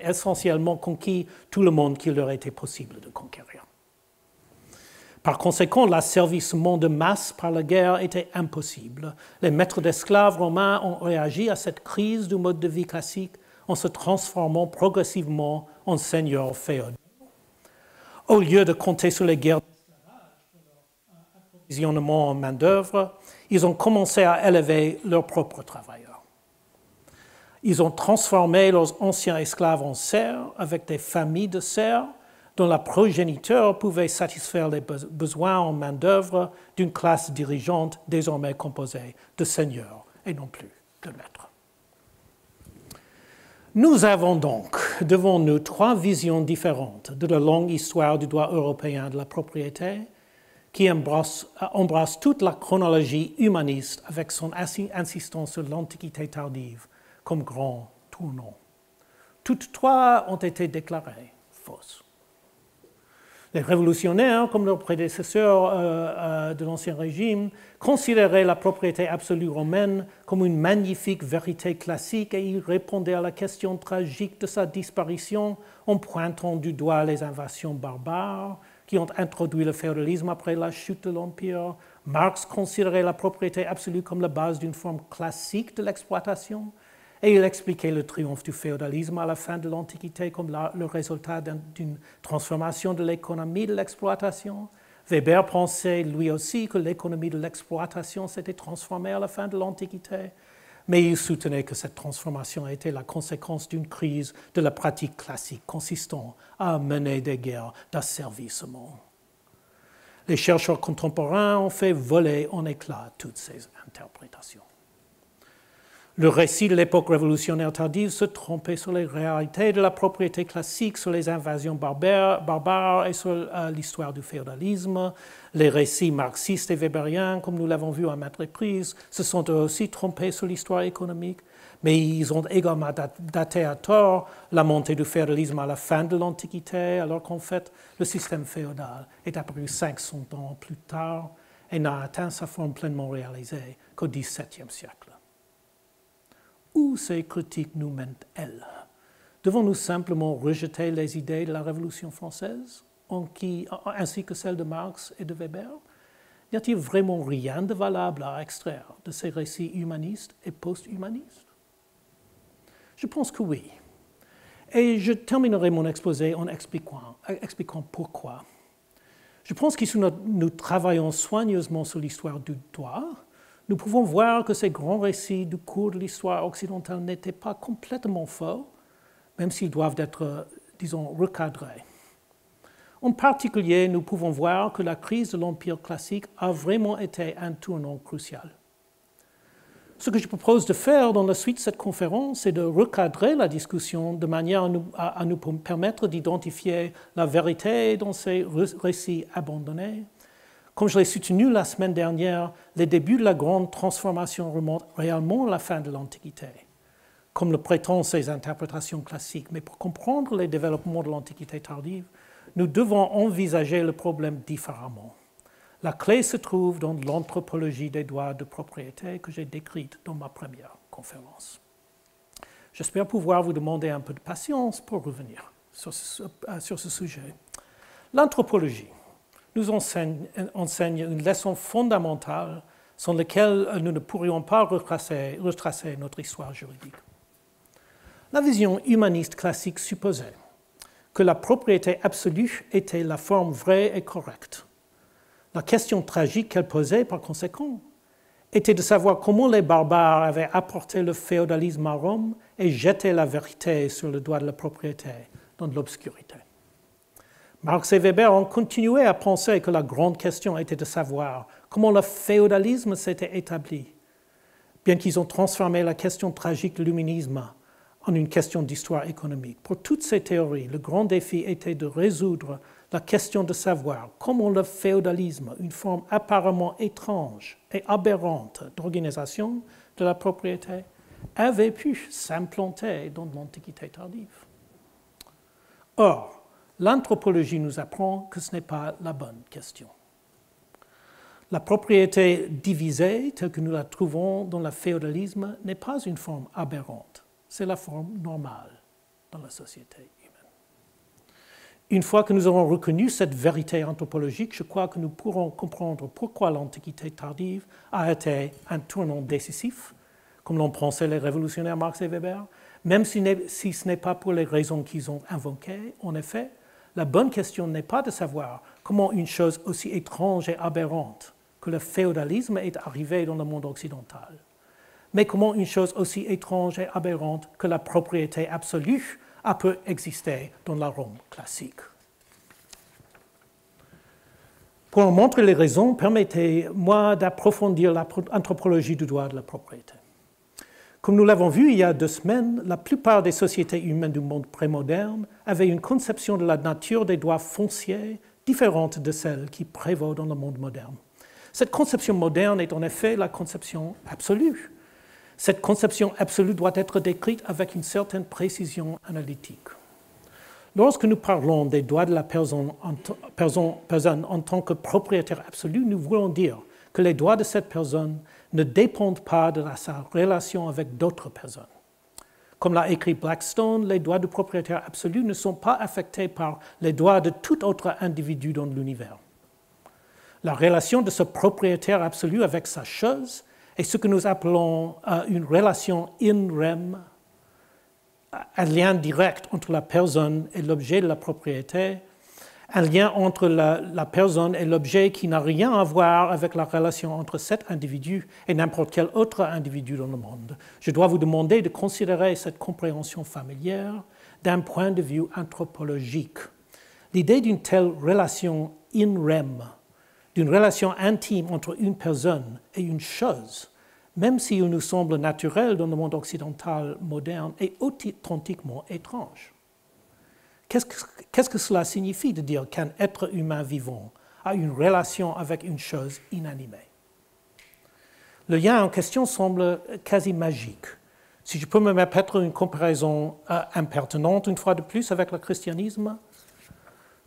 essentiellement conquis tout le monde qu'il leur était possible de conquérir. Par conséquent, l'asservissement de masse par la guerre était impossible. Les maîtres d'esclaves romains ont réagi à cette crise du mode de vie classique en se transformant progressivement en seigneurs féodaux. Au lieu de compter sur les guerres d'esclavage pour leur approvisionnement en main-d'œuvre, ils ont commencé à élever leurs propres travailleurs. Ils ont transformé leurs anciens esclaves en serfs avec des familles de serfs dont la progéniture pouvait satisfaire les besoins en main-d'œuvre d'une classe dirigeante désormais composée de seigneurs et non plus de maîtres. Nous avons donc devant nous trois visions différentes de la longue histoire du droit européen de la propriété qui embrasse toute la chronologie humaniste avec son insistance sur l'Antiquité tardive comme grand tournant. Toutes trois ont été déclarées fausses. Les révolutionnaires, comme leurs prédécesseurs de l'Ancien Régime, considéraient la propriété absolue romaine comme une magnifique vérité classique et ils répondaient à la question tragique de sa disparition en pointant du doigt les invasions barbares qui ont introduit le féodalisme après la chute de l'Empire. Marx considérait la propriété absolue comme la base d'une forme classique de l'exploitation. Et il expliquait le triomphe du féodalisme à la fin de l'Antiquité comme le résultat d'une transformation de l'économie de l'exploitation. Weber pensait lui aussi que l'économie de l'exploitation s'était transformée à la fin de l'Antiquité, mais il soutenait que cette transformation était la conséquence d'une crise de la pratique classique consistant à mener des guerres d'asservissement. Les chercheurs contemporains ont fait voler en éclats toutes ces interprétations. Le récit de l'époque révolutionnaire tardive se trompait sur les réalités de la propriété classique, sur les invasions barbares et sur l'histoire du féodalisme. Les récits marxistes et weberiens, comme nous l'avons vu à maintes reprises, se sont eux aussi trompés sur l'histoire économique, mais ils ont également daté à tort la montée du féodalisme à la fin de l'Antiquité, alors qu'en fait, le système féodal est apparu 500 ans plus tard et n'a atteint sa forme pleinement réalisée qu'au XVIIe siècle. Où ces critiques nous mènent-elles? Devons-nous simplement rejeter les idées de la Révolution française, ainsi que celles de Marx et de Weber? N'y a-t-il vraiment rien de valable à extraire de ces récits humanistes et post-humanistes? Je pense que oui. Et je terminerai mon exposé en expliquant pourquoi. Je pense que si nous travaillons soigneusement sur l'histoire du droit, nous pouvons voir que ces grands récits du cours de l'histoire occidentale n'étaient pas complètement faux, même s'ils doivent être, disons, recadrés. En particulier, nous pouvons voir que la crise de l'Empire classique a vraiment été un tournant crucial. Ce que je propose de faire dans la suite de cette conférence, c'est de recadrer la discussion de manière à nous permettre d'identifier la vérité dans ces récits abandonnés. Comme je l'ai soutenu la semaine dernière, les débuts de la grande transformation remontent réellement à la fin de l'Antiquité, comme le prétendent ces interprétations classiques. Mais pour comprendre les développements de l'Antiquité tardive, nous devons envisager le problème différemment. La clé se trouve dans l'anthropologie des droits de propriété que j'ai décrite dans ma première conférence. J'espère pouvoir vous demander un peu de patience pour revenir sur ce sujet. L'anthropologie nous enseigne une leçon fondamentale sans laquelle nous ne pourrions pas retracer notre histoire juridique. La vision humaniste classique supposait que la propriété absolue était la forme vraie et correcte. La question tragique qu'elle posait, par conséquent, était de savoir comment les barbares avaient apporté le féodalisme à Rome et jeté la vérité sur le droit de la propriété dans l'obscurité. Marx et Weber ont continué à penser que la grande question était de savoir comment le féodalisme s'était établi, bien qu'ils ont transformé la question tragique de l'humanisme en une question d'histoire économique. Pour toutes ces théories, le grand défi était de résoudre la question de savoir comment le féodalisme, une forme apparemment étrange et aberrante d'organisation de la propriété, avait pu s'implanter dans l'Antiquité tardive. Or, l'anthropologie nous apprend que ce n'est pas la bonne question. La propriété divisée, telle que nous la trouvons dans le féodalisme, n'est pas une forme aberrante. C'est la forme normale dans la société humaine. Une fois que nous aurons reconnu cette vérité anthropologique, je crois que nous pourrons comprendre pourquoi l'Antiquité tardive a été un tournant décisif, comme l'ont pensé les révolutionnaires Marx et Weber, même si ce n'est pas pour les raisons qu'ils ont invoquées. En effet, la bonne question n'est pas de savoir comment une chose aussi étrange et aberrante que le féodalisme est arrivée dans le monde occidental, mais comment une chose aussi étrange et aberrante que la propriété absolue a pu exister dans la Rome classique. Pour en montrer les raisons, permettez-moi d'approfondir l'anthropologie du droit de la propriété. Comme nous l'avons vu il y a 2 semaines, la plupart des sociétés humaines du monde prémoderne avaient une conception de la nature des droits fonciers différente de celle qui prévaut dans le monde moderne. Cette conception moderne est en effet la conception absolue. Cette conception absolue doit être décrite avec une certaine précision analytique. Lorsque nous parlons des droits de la personne en tant que propriétaire absolu, nous voulons dire que les droits de cette personne ne dépendent pas de sa relation avec d'autres personnes. Comme l'a écrit Blackstone, les droits du propriétaire absolu ne sont pas affectés par les droits de tout autre individu dans l'univers. La relation de ce propriétaire absolu avec sa chose est ce que nous appelons une relation in rem, un lien direct entre la personne et l'objet de la propriété, un lien entre la personne et l'objet qui n'a rien à voir avec la relation entre cet individu et n'importe quel autre individu dans le monde. Je dois vous demander de considérer cette compréhension familière d'un point de vue anthropologique. L'idée d'une telle relation in rem, d'une relation intime entre une personne et une chose, même si elle nous semble naturelle dans le monde occidental moderne, est authentiquement étrange. Qu'est-ce que cela signifie de dire qu'un être humain vivant a une relation avec une chose inanimée? Le lien en question semble quasi magique. Si je peux me permettre une comparaison impertinente une fois de plus avec le christianisme,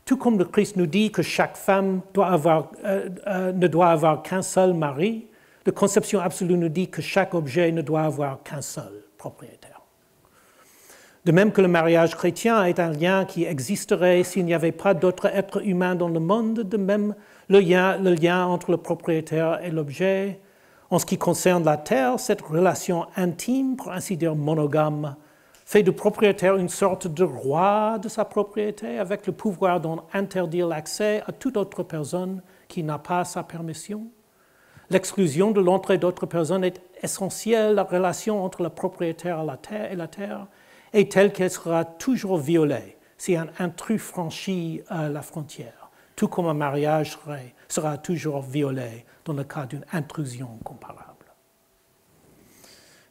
tout comme le Christ nous dit que chaque femme ne doit avoir qu'un seul mari, la conception absolue nous dit que chaque objet ne doit avoir qu'un seul propriétaire. De même que le mariage chrétien est un lien qui existerait s'il n'y avait pas d'autres êtres humains dans le monde, de même le lien entre le propriétaire et l'objet. En ce qui concerne la terre, cette relation intime, pour ainsi dire monogame, fait du propriétaire une sorte de roi de sa propriété avec le pouvoir d'en interdire l'accès à toute autre personne qui n'a pas sa permission. L'exclusion de l'entrée d'autres personnes est essentielle. La relation entre le propriétaire et la terre est telle qu'elle sera toujours violée si un intrus franchit la frontière, tout comme un mariage sera toujours violé dans le cas d'une intrusion comparable.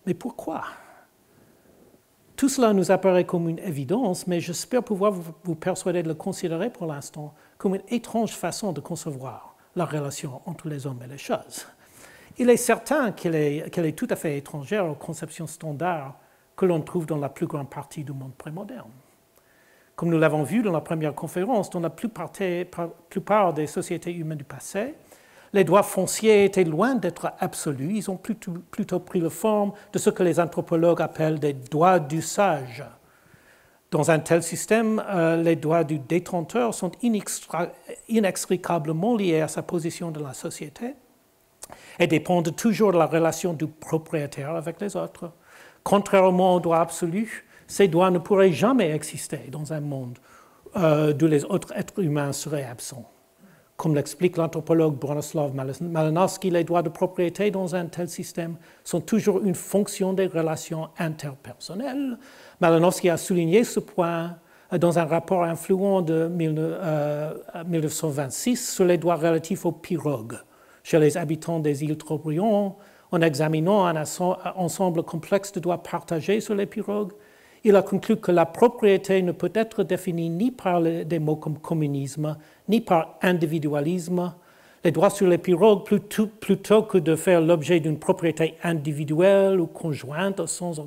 Mais pourquoi? Tout cela nous apparaît comme une évidence, mais j'espère pouvoir vous persuader de le considérer pour l'instant comme une étrange façon de concevoir la relation entre les hommes et les choses. Il est certain qu'elle est tout à fait étrangère aux conceptions standards que l'on trouve dans la plus grande partie du monde prémoderne. Comme nous l'avons vu dans la première conférence, dans la plupart des sociétés humaines du passé, les droits fonciers étaient loin d'être absolus, ils ont plutôt pris la forme de ce que les anthropologues appellent des droits d'usage. Dans un tel système, les droits du détenteur sont inextricablement liés à sa position dans la société et dépendent toujours de la relation du propriétaire avec les autres. Contrairement aux droits absolus, ces droits ne pourraient jamais exister dans un monde d'où les autres êtres humains seraient absents. Comme l'explique l'anthropologue Bronislaw Malinowski, les droits de propriété dans un tel système sont toujours une fonction des relations interpersonnelles. Malinowski a souligné ce point dans un rapport influent de 1926 sur les droits relatifs aux pirogues chez les habitants des îles Trobriand. En examinant un ensemble complexe de droits partagés sur les pirogues, il a conclu que la propriété ne peut être définie ni par des mots comme communisme, ni par individualisme. Les droits sur les pirogues, plutôt que de faire l'objet d'une propriété individuelle ou conjointe au sens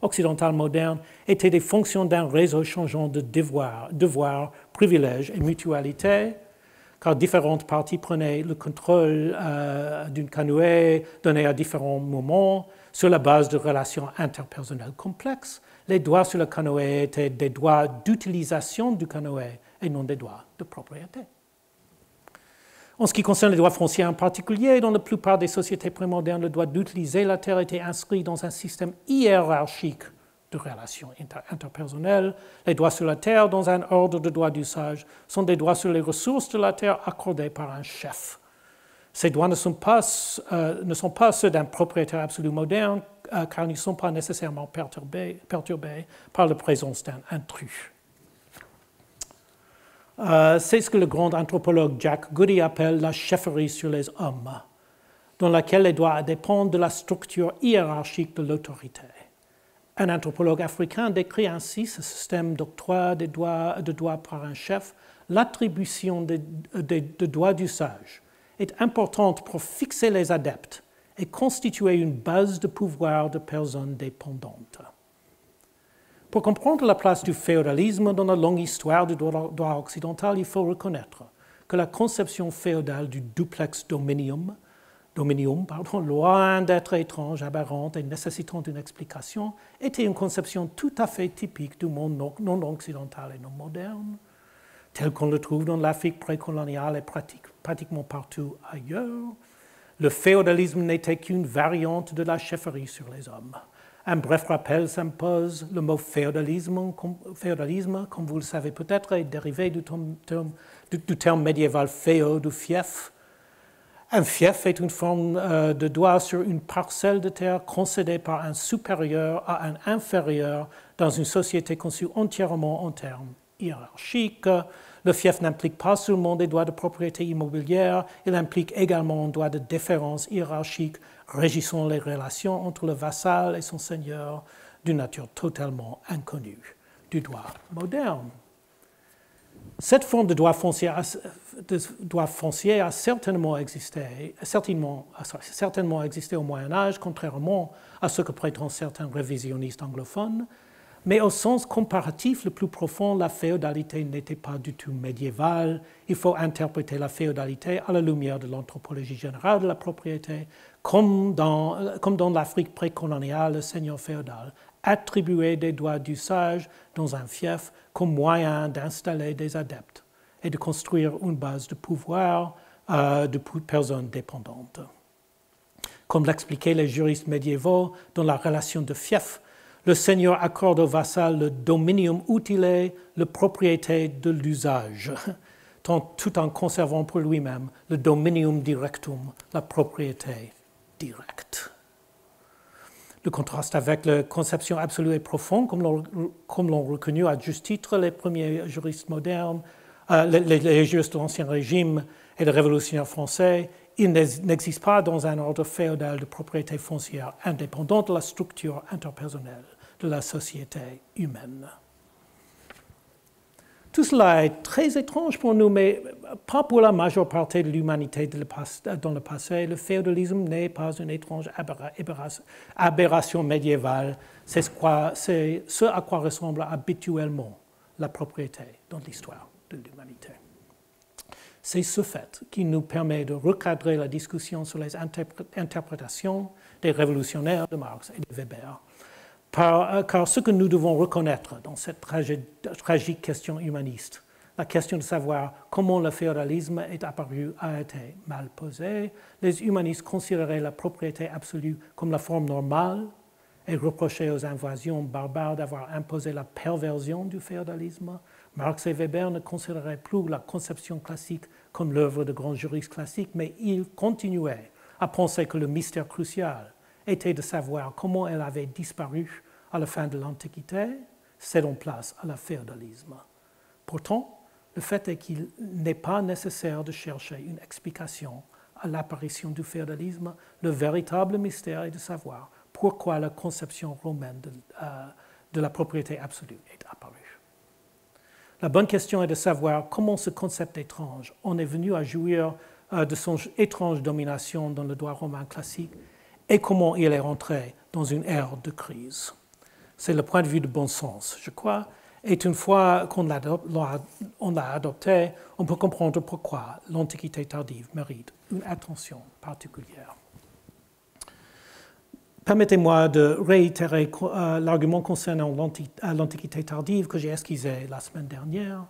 occidental moderne, étaient des fonctions d'un réseau changeant de devoirs, privilèges et mutualité, car différentes parties prenaient le contrôle d'une canoë donnée à différents moments sur la base de relations interpersonnelles complexes. Les droits sur le canoë étaient des droits d'utilisation du canoë et non des droits de propriété. En ce qui concerne les droits fonciers en particulier, dans la plupart des sociétés prémodernes, le droit d'utiliser la terre était inscrit dans un système hiérarchique de relations interpersonnelles. Les droits sur la terre, dans un ordre de droits d'usage, sont des droits sur les ressources de la terre accordés par un chef. Ces droits ne sont pas ceux d'un propriétaire absolu moderne, car ils ne sont pas nécessairement perturbés par la présence d'un intrus. C'est ce que le grand anthropologue Jack Goody appelle la chefferie sur les hommes, dans laquelle les droits dépendent de la structure hiérarchique de l'autorité. Un anthropologue africain décrit ainsi ce système d'octroi de droits par un chef. L'attribution de droits d'usage est importante pour fixer les adeptes et constituer une base de pouvoir de personnes dépendantes. Pour comprendre la place du féodalisme dans la longue histoire du droit occidental, il faut reconnaître que la conception féodale du duplex dominium, loin d'être étrange, aberrante et nécessitant une explication, était une conception tout à fait typique du monde non occidental et non moderne, tel qu'on le trouve dans l'Afrique précoloniale et pratiquement partout ailleurs. Le féodalisme n'était qu'une variante de la chefferie sur les hommes. Un bref rappel s'impose. Le mot féodalisme, comme vous le savez peut-être, est dérivé du terme médiéval féod ou fief. Un fief est une forme de droit sur une parcelle de terre concédée par un supérieur à un inférieur dans une société conçue entièrement en termes hiérarchiques. Le fief n'implique pas seulement des droits de propriété immobilière, il implique également un droit de déférence hiérarchique régissant les relations entre le vassal et son seigneur d'une nature totalement inconnue du droit moderne. Cette forme de droit foncier a certainement existé au Moyen Âge, contrairement à ce que prétendent certains révisionnistes anglophones, mais au sens comparatif le plus profond, la féodalité n'était pas du tout médiévale. Il faut interpréter la féodalité à la lumière de l'anthropologie générale de la propriété, comme dans l'Afrique précoloniale, le seigneur féodal attribuait des droits d'usage dans un fief comme moyen d'installer des adeptes et de construire une base de pouvoir de personnes dépendantes. Comme l'expliquaient les juristes médiévaux, dans la relation de fief, le seigneur accorde au vassal le dominium utile, la propriété de l'usage, tout en conservant pour lui-même le dominium directum, la propriété directe. Le contraste avec la conception absolue et profonde, comme l'ont reconnu à juste titre les premiers juristes modernes, les juristes de l'Ancien Régime et les révolutionnaires français, il n'existe pas dans un ordre féodal de propriété foncière indépendante de la structure interpersonnelle de la société humaine. Tout cela est très étrange pour nous, mais pas pour la majeure partie de l'humanité dans le passé. Le féodalisme n'est pas une étrange aberration médiévale. C'est ce à quoi ressemble habituellement la propriété dans l'histoire de l'humanité. C'est ce fait qui nous permet de recadrer la discussion sur les interprétations des révolutionnaires de Marx et de Weber. Car ce que nous devons reconnaître dans cette tragique question humaniste, la question de savoir comment le féodalisme est apparu a été mal posée. Les humanistes considéraient la propriété absolue comme la forme normale et reprochaient aux invasions barbares d'avoir imposé la perversion du féodalisme. Marx et Weber ne considéraient plus la conception classique comme l'œuvre de grands juristes classiques, mais ils continuaient à penser que le mystère crucial était de savoir comment elle avait disparu à la fin de l'Antiquité, cédant place à le féodalisme. Pourtant, le fait est qu'il n'est pas nécessaire de chercher une explication à l'apparition du féodalisme. Le véritable mystère est de savoir pourquoi la conception romaine de la propriété absolue est apparue. La bonne question est de savoir comment ce concept étrange en est venu à jouir de son étrange domination dans le droit romain classique et comment il est rentré dans une ère de crise. C'est le point de vue de bon sens, je crois, et une fois qu'on l'a adopté, on peut comprendre pourquoi l'Antiquité tardive mérite une attention particulière. Permettez-moi de réitérer l'argument concernant l'Antiquité tardive que j'ai esquissé la semaine dernière.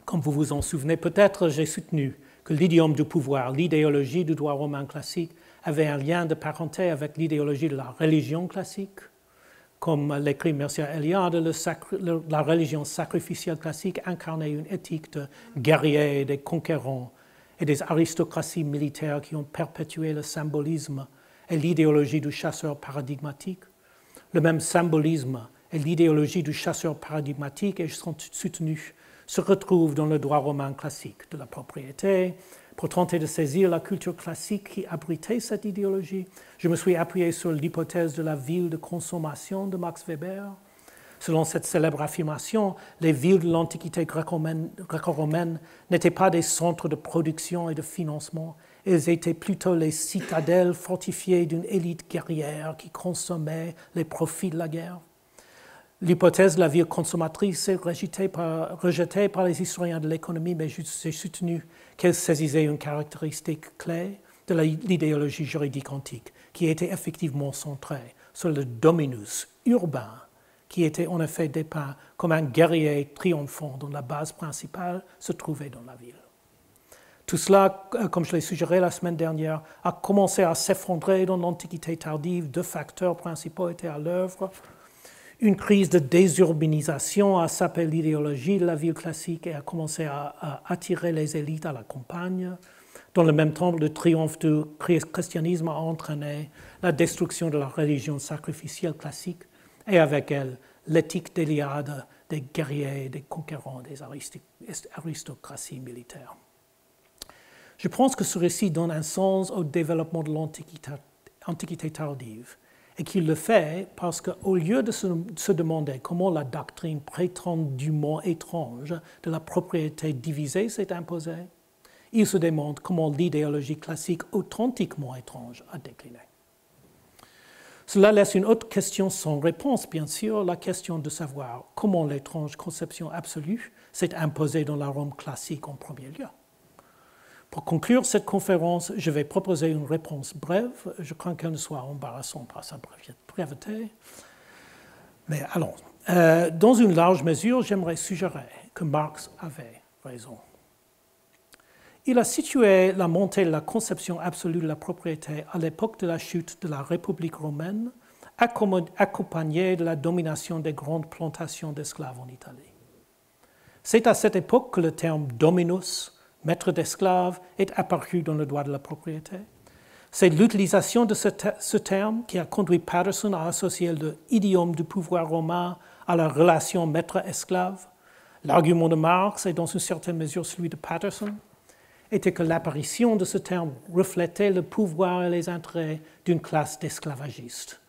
Comme vous vous en souvenez peut-être, j'ai soutenu que l'idiome du pouvoir, l'idéologie du droit romain classique, avait un lien de parenté avec l'idéologie de la religion classique. Comme l'écrit Mircea Eliade, la religion sacrificielle classique incarnait une éthique de guerriers et de conquérants et des aristocraties militaires qui ont perpétué le symbolisme et l'idéologie du chasseur paradigmatique. Le même symbolisme et l'idéologie du chasseur paradigmatique, et je suis soutenu, se retrouvent dans le droit romain classique de la propriété. Pour tenter de saisir la culture classique qui abritait cette idéologie, je me suis appuyé sur l'hypothèse de la ville de consommation de Max Weber. Selon cette célèbre affirmation, les villes de l'Antiquité gréco-romaine n'étaient pas des centres de production et de financement, elles étaient plutôt les citadelles fortifiées d'une élite guerrière qui consommait les profits de la guerre. L'hypothèse de la ville consommatrice est rejetée par les historiens de l'économie, mais j'ai soutenu qu'elle saisissait une caractéristique clé de l'idéologie juridique antique, qui était effectivement centrée sur le dominus urbain, qui était en effet dépeint comme un guerrier triomphant dont la base principale se trouvait dans la ville. Tout cela, comme je l'ai suggéré la semaine dernière, a commencé à s'effondrer dans l'Antiquité tardive. Deux facteurs principaux étaient à l'œuvre. Une crise de désurbanisation a sapé l'idéologie de la ville classique et a commencé à attirer les élites à la campagne. Dans le même temps, le triomphe du christianisme a entraîné la destruction de la religion sacrificielle classique et avec elle l'éthique d'Éliade des guerriers, des conquérants, des aristocraties militaires. Je pense que ce récit donne un sens au développement de l'Antiquité tardive et qu'il le fait parce qu'au lieu de se demander comment la doctrine prétendument étrange de la propriété divisée s'est imposée, il se demande comment l'idéologie classique authentiquement étrange a décliné. Cela laisse une autre question sans réponse, bien sûr, la question de savoir comment l'étrange conception absolue s'est imposée dans la Rome classique en premier lieu. Pour conclure cette conférence, je vais proposer une réponse brève. Je crains qu'elle ne soit embarrassante par sa breveté. Mais allons. Dans une large mesure, j'aimerais suggérer que Marx avait raison. Il a situé la montée de la conception absolue de la propriété à l'époque de la chute de la République romaine, accompagnée de la domination des grandes plantations d'esclaves en Italie. C'est à cette époque que le terme dominus, maître d'esclaves, est apparu dans le droit de la propriété. C'est l'utilisation de ce terme qui a conduit Patterson à associer l'idiome du pouvoir romain à la relation maître-esclave. L'argument de Marx, et dans une certaine mesure celui de Patterson, était que l'apparition de ce terme reflétait le pouvoir et les intérêts d'une classe d'esclavagistes.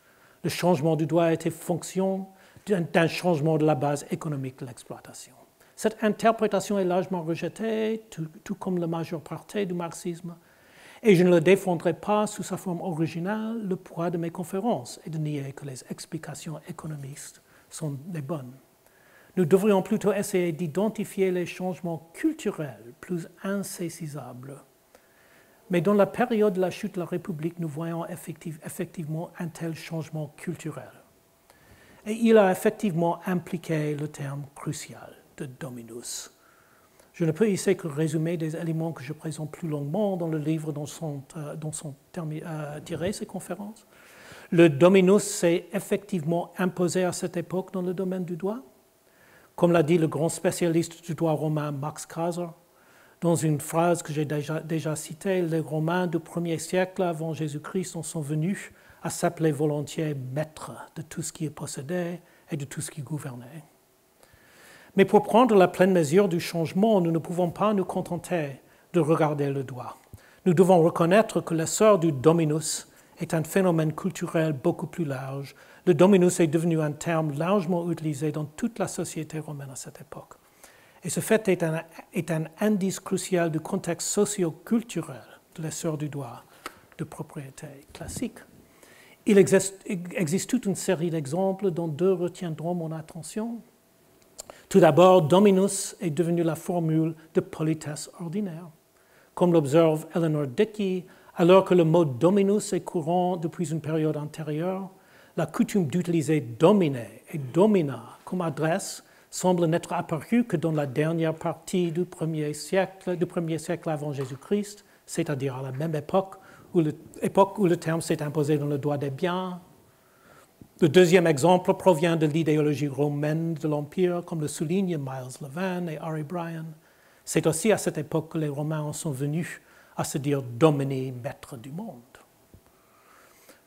Le changement du droit était fonction d'un changement de la base économique de l'exploitation. Cette interprétation est largement rejetée, tout comme la majeure partie du marxisme, et je ne le défendrai pas sous sa forme originale. Le poids de mes conférences est de nier que les explications économistes sont les bonnes. Nous devrions plutôt essayer d'identifier les changements culturels plus insaisissables. Mais dans la période de la chute de la République, nous voyons effectivement un tel changement culturel. Et il a effectivement impliqué le terme crucial de dominus. Je ne peux ici que résumer des éléments que je présente plus longuement dans le livre dont sont tirées ces conférences. Le dominus s'est effectivement imposé à cette époque dans le domaine du droit. Comme l'a dit le grand spécialiste du droit romain Max Kaiser, dans une phrase que j'ai déjà citée, les Romains du 1er siècle avant Jésus-Christ en sont venus à s'appeler volontiers maîtres de tout ce qui est possédé et de tout ce qui gouvernait. Mais pour prendre la pleine mesure du changement, nous ne pouvons pas nous contenter de regarder le droit. Nous devons reconnaître que l'essor du dominus est un phénomène culturel beaucoup plus large. Le dominus est devenu un terme largement utilisé dans toute la société romaine à cette époque. Et ce fait est un indice crucial du contexte socio-culturel de l'essor du droit de propriété classique. Il existe toute une série d'exemples dont deux retiendront mon attention. Tout d'abord, dominus est devenu la formule de politesse ordinaire. Comme l'observe Eleanor Dickey, alors que le mot dominus est courant depuis une période antérieure, la coutume d'utiliser dominer et domina comme adresse semble n'être apparue que dans la dernière partie du premier siècle avant Jésus-Christ, c'est-à-dire à la même époque où le terme s'est imposé dans le droit des biens. Le deuxième exemple provient de l'idéologie romaine de l'Empire, comme le soulignent Miles Levin et Harry Bryan. C'est aussi à cette époque que les Romains en sont venus à se dire dominer, maître du monde.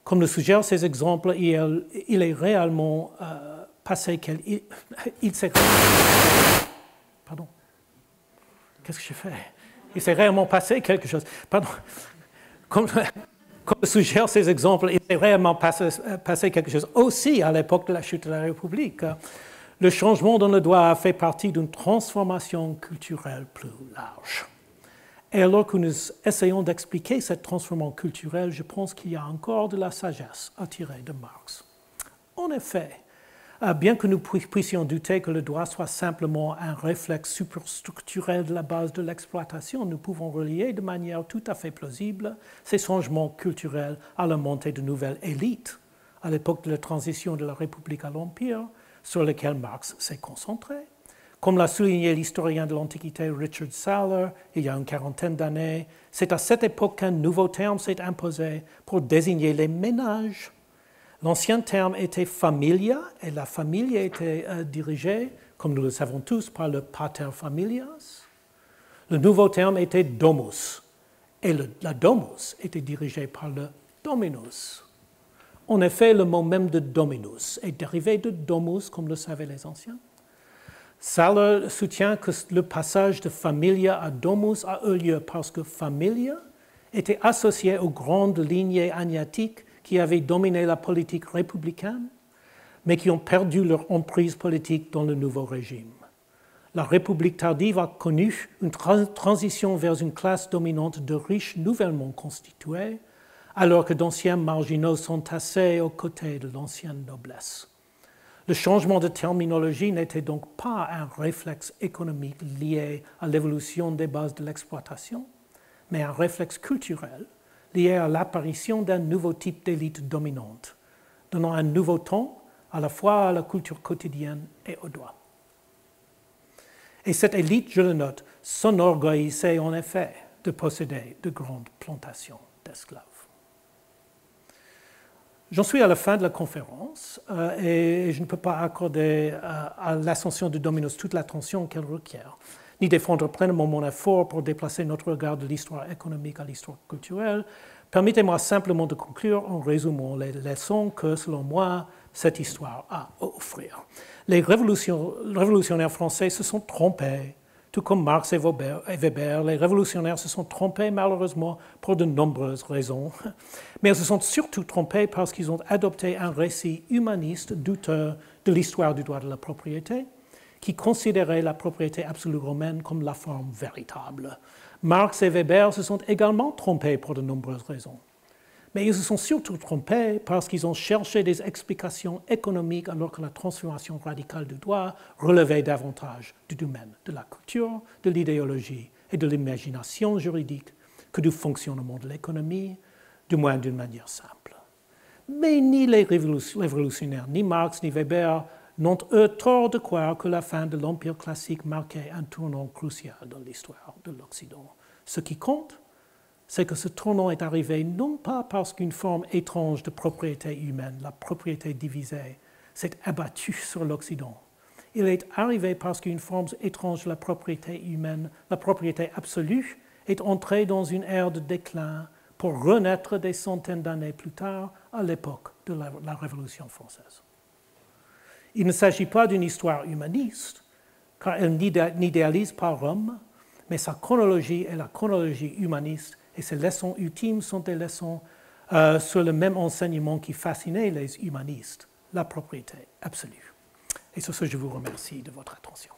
Comme le suggèrent ces exemples, il est réellement passé Pardon. Qu'est-ce que j'ai fait? Il s'est réellement passé quelque chose. Pardon. Comme le suggèrent ces exemples, il s'est réellement passé quelque chose aussi à l'époque de la chute de la République. Le changement dans le droit a fait partie d'une transformation culturelle plus large. Et alors que nous essayons d'expliquer cette transformation culturelle, je pense qu'il y a encore de la sagesse à tirer de Marx. En effet, bien que nous puissions douter que le droit soit simplement un réflexe superstructurel de la base de l'exploitation, nous pouvons relier de manière tout à fait plausible ces changements culturels à la montée de nouvelles élites à l'époque de la transition de la République à l'Empire, sur lesquelles Marx s'est concentré. Comme l'a souligné l'historien de l'Antiquité Richard Saller il y a une quarantaine d'années, c'est à cette époque qu'un nouveau terme s'est imposé pour désigner les ménages. L'ancien terme était familia, et la famille était dirigée, comme nous le savons tous, par le pater familias. Le nouveau terme était domus, et la domus était dirigée par le dominus. En effet, le mot même de dominus est dérivé de domus, comme le savaient les anciens. Saller soutient que le passage de familia à domus a eu lieu parce que familia était associé aux grandes lignées agnatiques qui avaient dominé la politique républicaine, mais qui ont perdu leur emprise politique dans le nouveau régime. La République tardive a connu une transition vers une classe dominante de riches nouvellement constitués, alors que d'anciens marginaux sont tassés aux côtés de l'ancienne noblesse. Le changement de terminologie n'était donc pas un réflexe économique lié à l'évolution des bases de l'exploitation, mais un réflexe culturel lié à l'apparition d'un nouveau type d'élite dominante, donnant un nouveau ton à la fois à la culture quotidienne et au droit. Et cette élite, je le note, s'enorgueillissait en effet de posséder de grandes plantations d'esclaves. J'en suis à la fin de la conférence et je ne peux pas accorder à l'ascension de Dominus toute l'attention qu'elle requiert, ni défendre pleinement mon effort pour déplacer notre regard de l'histoire économique à l'histoire culturelle. Permettez-moi simplement de conclure en résumant les leçons que, selon moi, cette histoire a à offrir. Les révolutionnaires français se sont trompés. Tout comme Marx et Weber, les révolutionnaires se sont trompés malheureusement pour de nombreuses raisons. Mais ils se sont surtout trompés parce qu'ils ont adopté un récit humaniste douteux de l'histoire du droit de la propriété, qui considérait la propriété absolue romaine comme la forme véritable. Marx et Weber se sont également trompés pour de nombreuses raisons. Mais ils se sont surtout trompés parce qu'ils ont cherché des explications économiques alors que la transformation radicale du droit relevait davantage du domaine de la culture, de l'idéologie et de l'imagination juridique que du fonctionnement de l'économie, du moins d'une manière simple. Mais ni les révolutionnaires, ni Marx, ni Weber n'ont eux tort de croire que la fin de l'Empire classique marquait un tournant crucial dans l'histoire de l'Occident. Ce qui compte, c'est que ce tournant est arrivé non pas parce qu'une forme étrange de propriété humaine, la propriété divisée, s'est abattue sur l'Occident. Il est arrivé parce qu'une forme étrange de la propriété humaine, la propriété absolue, est entrée dans une ère de déclin pour renaître des centaines d'années plus tard, à l'époque de la Révolution française. Il ne s'agit pas d'une histoire humaniste, car elle n'idéalise pas Rome, mais sa chronologie est la chronologie humaniste, et ses leçons ultimes sont des leçons sur le même enseignement qui fascinait les humanistes, la propriété absolue. Et sur ce, je vous remercie de votre attention.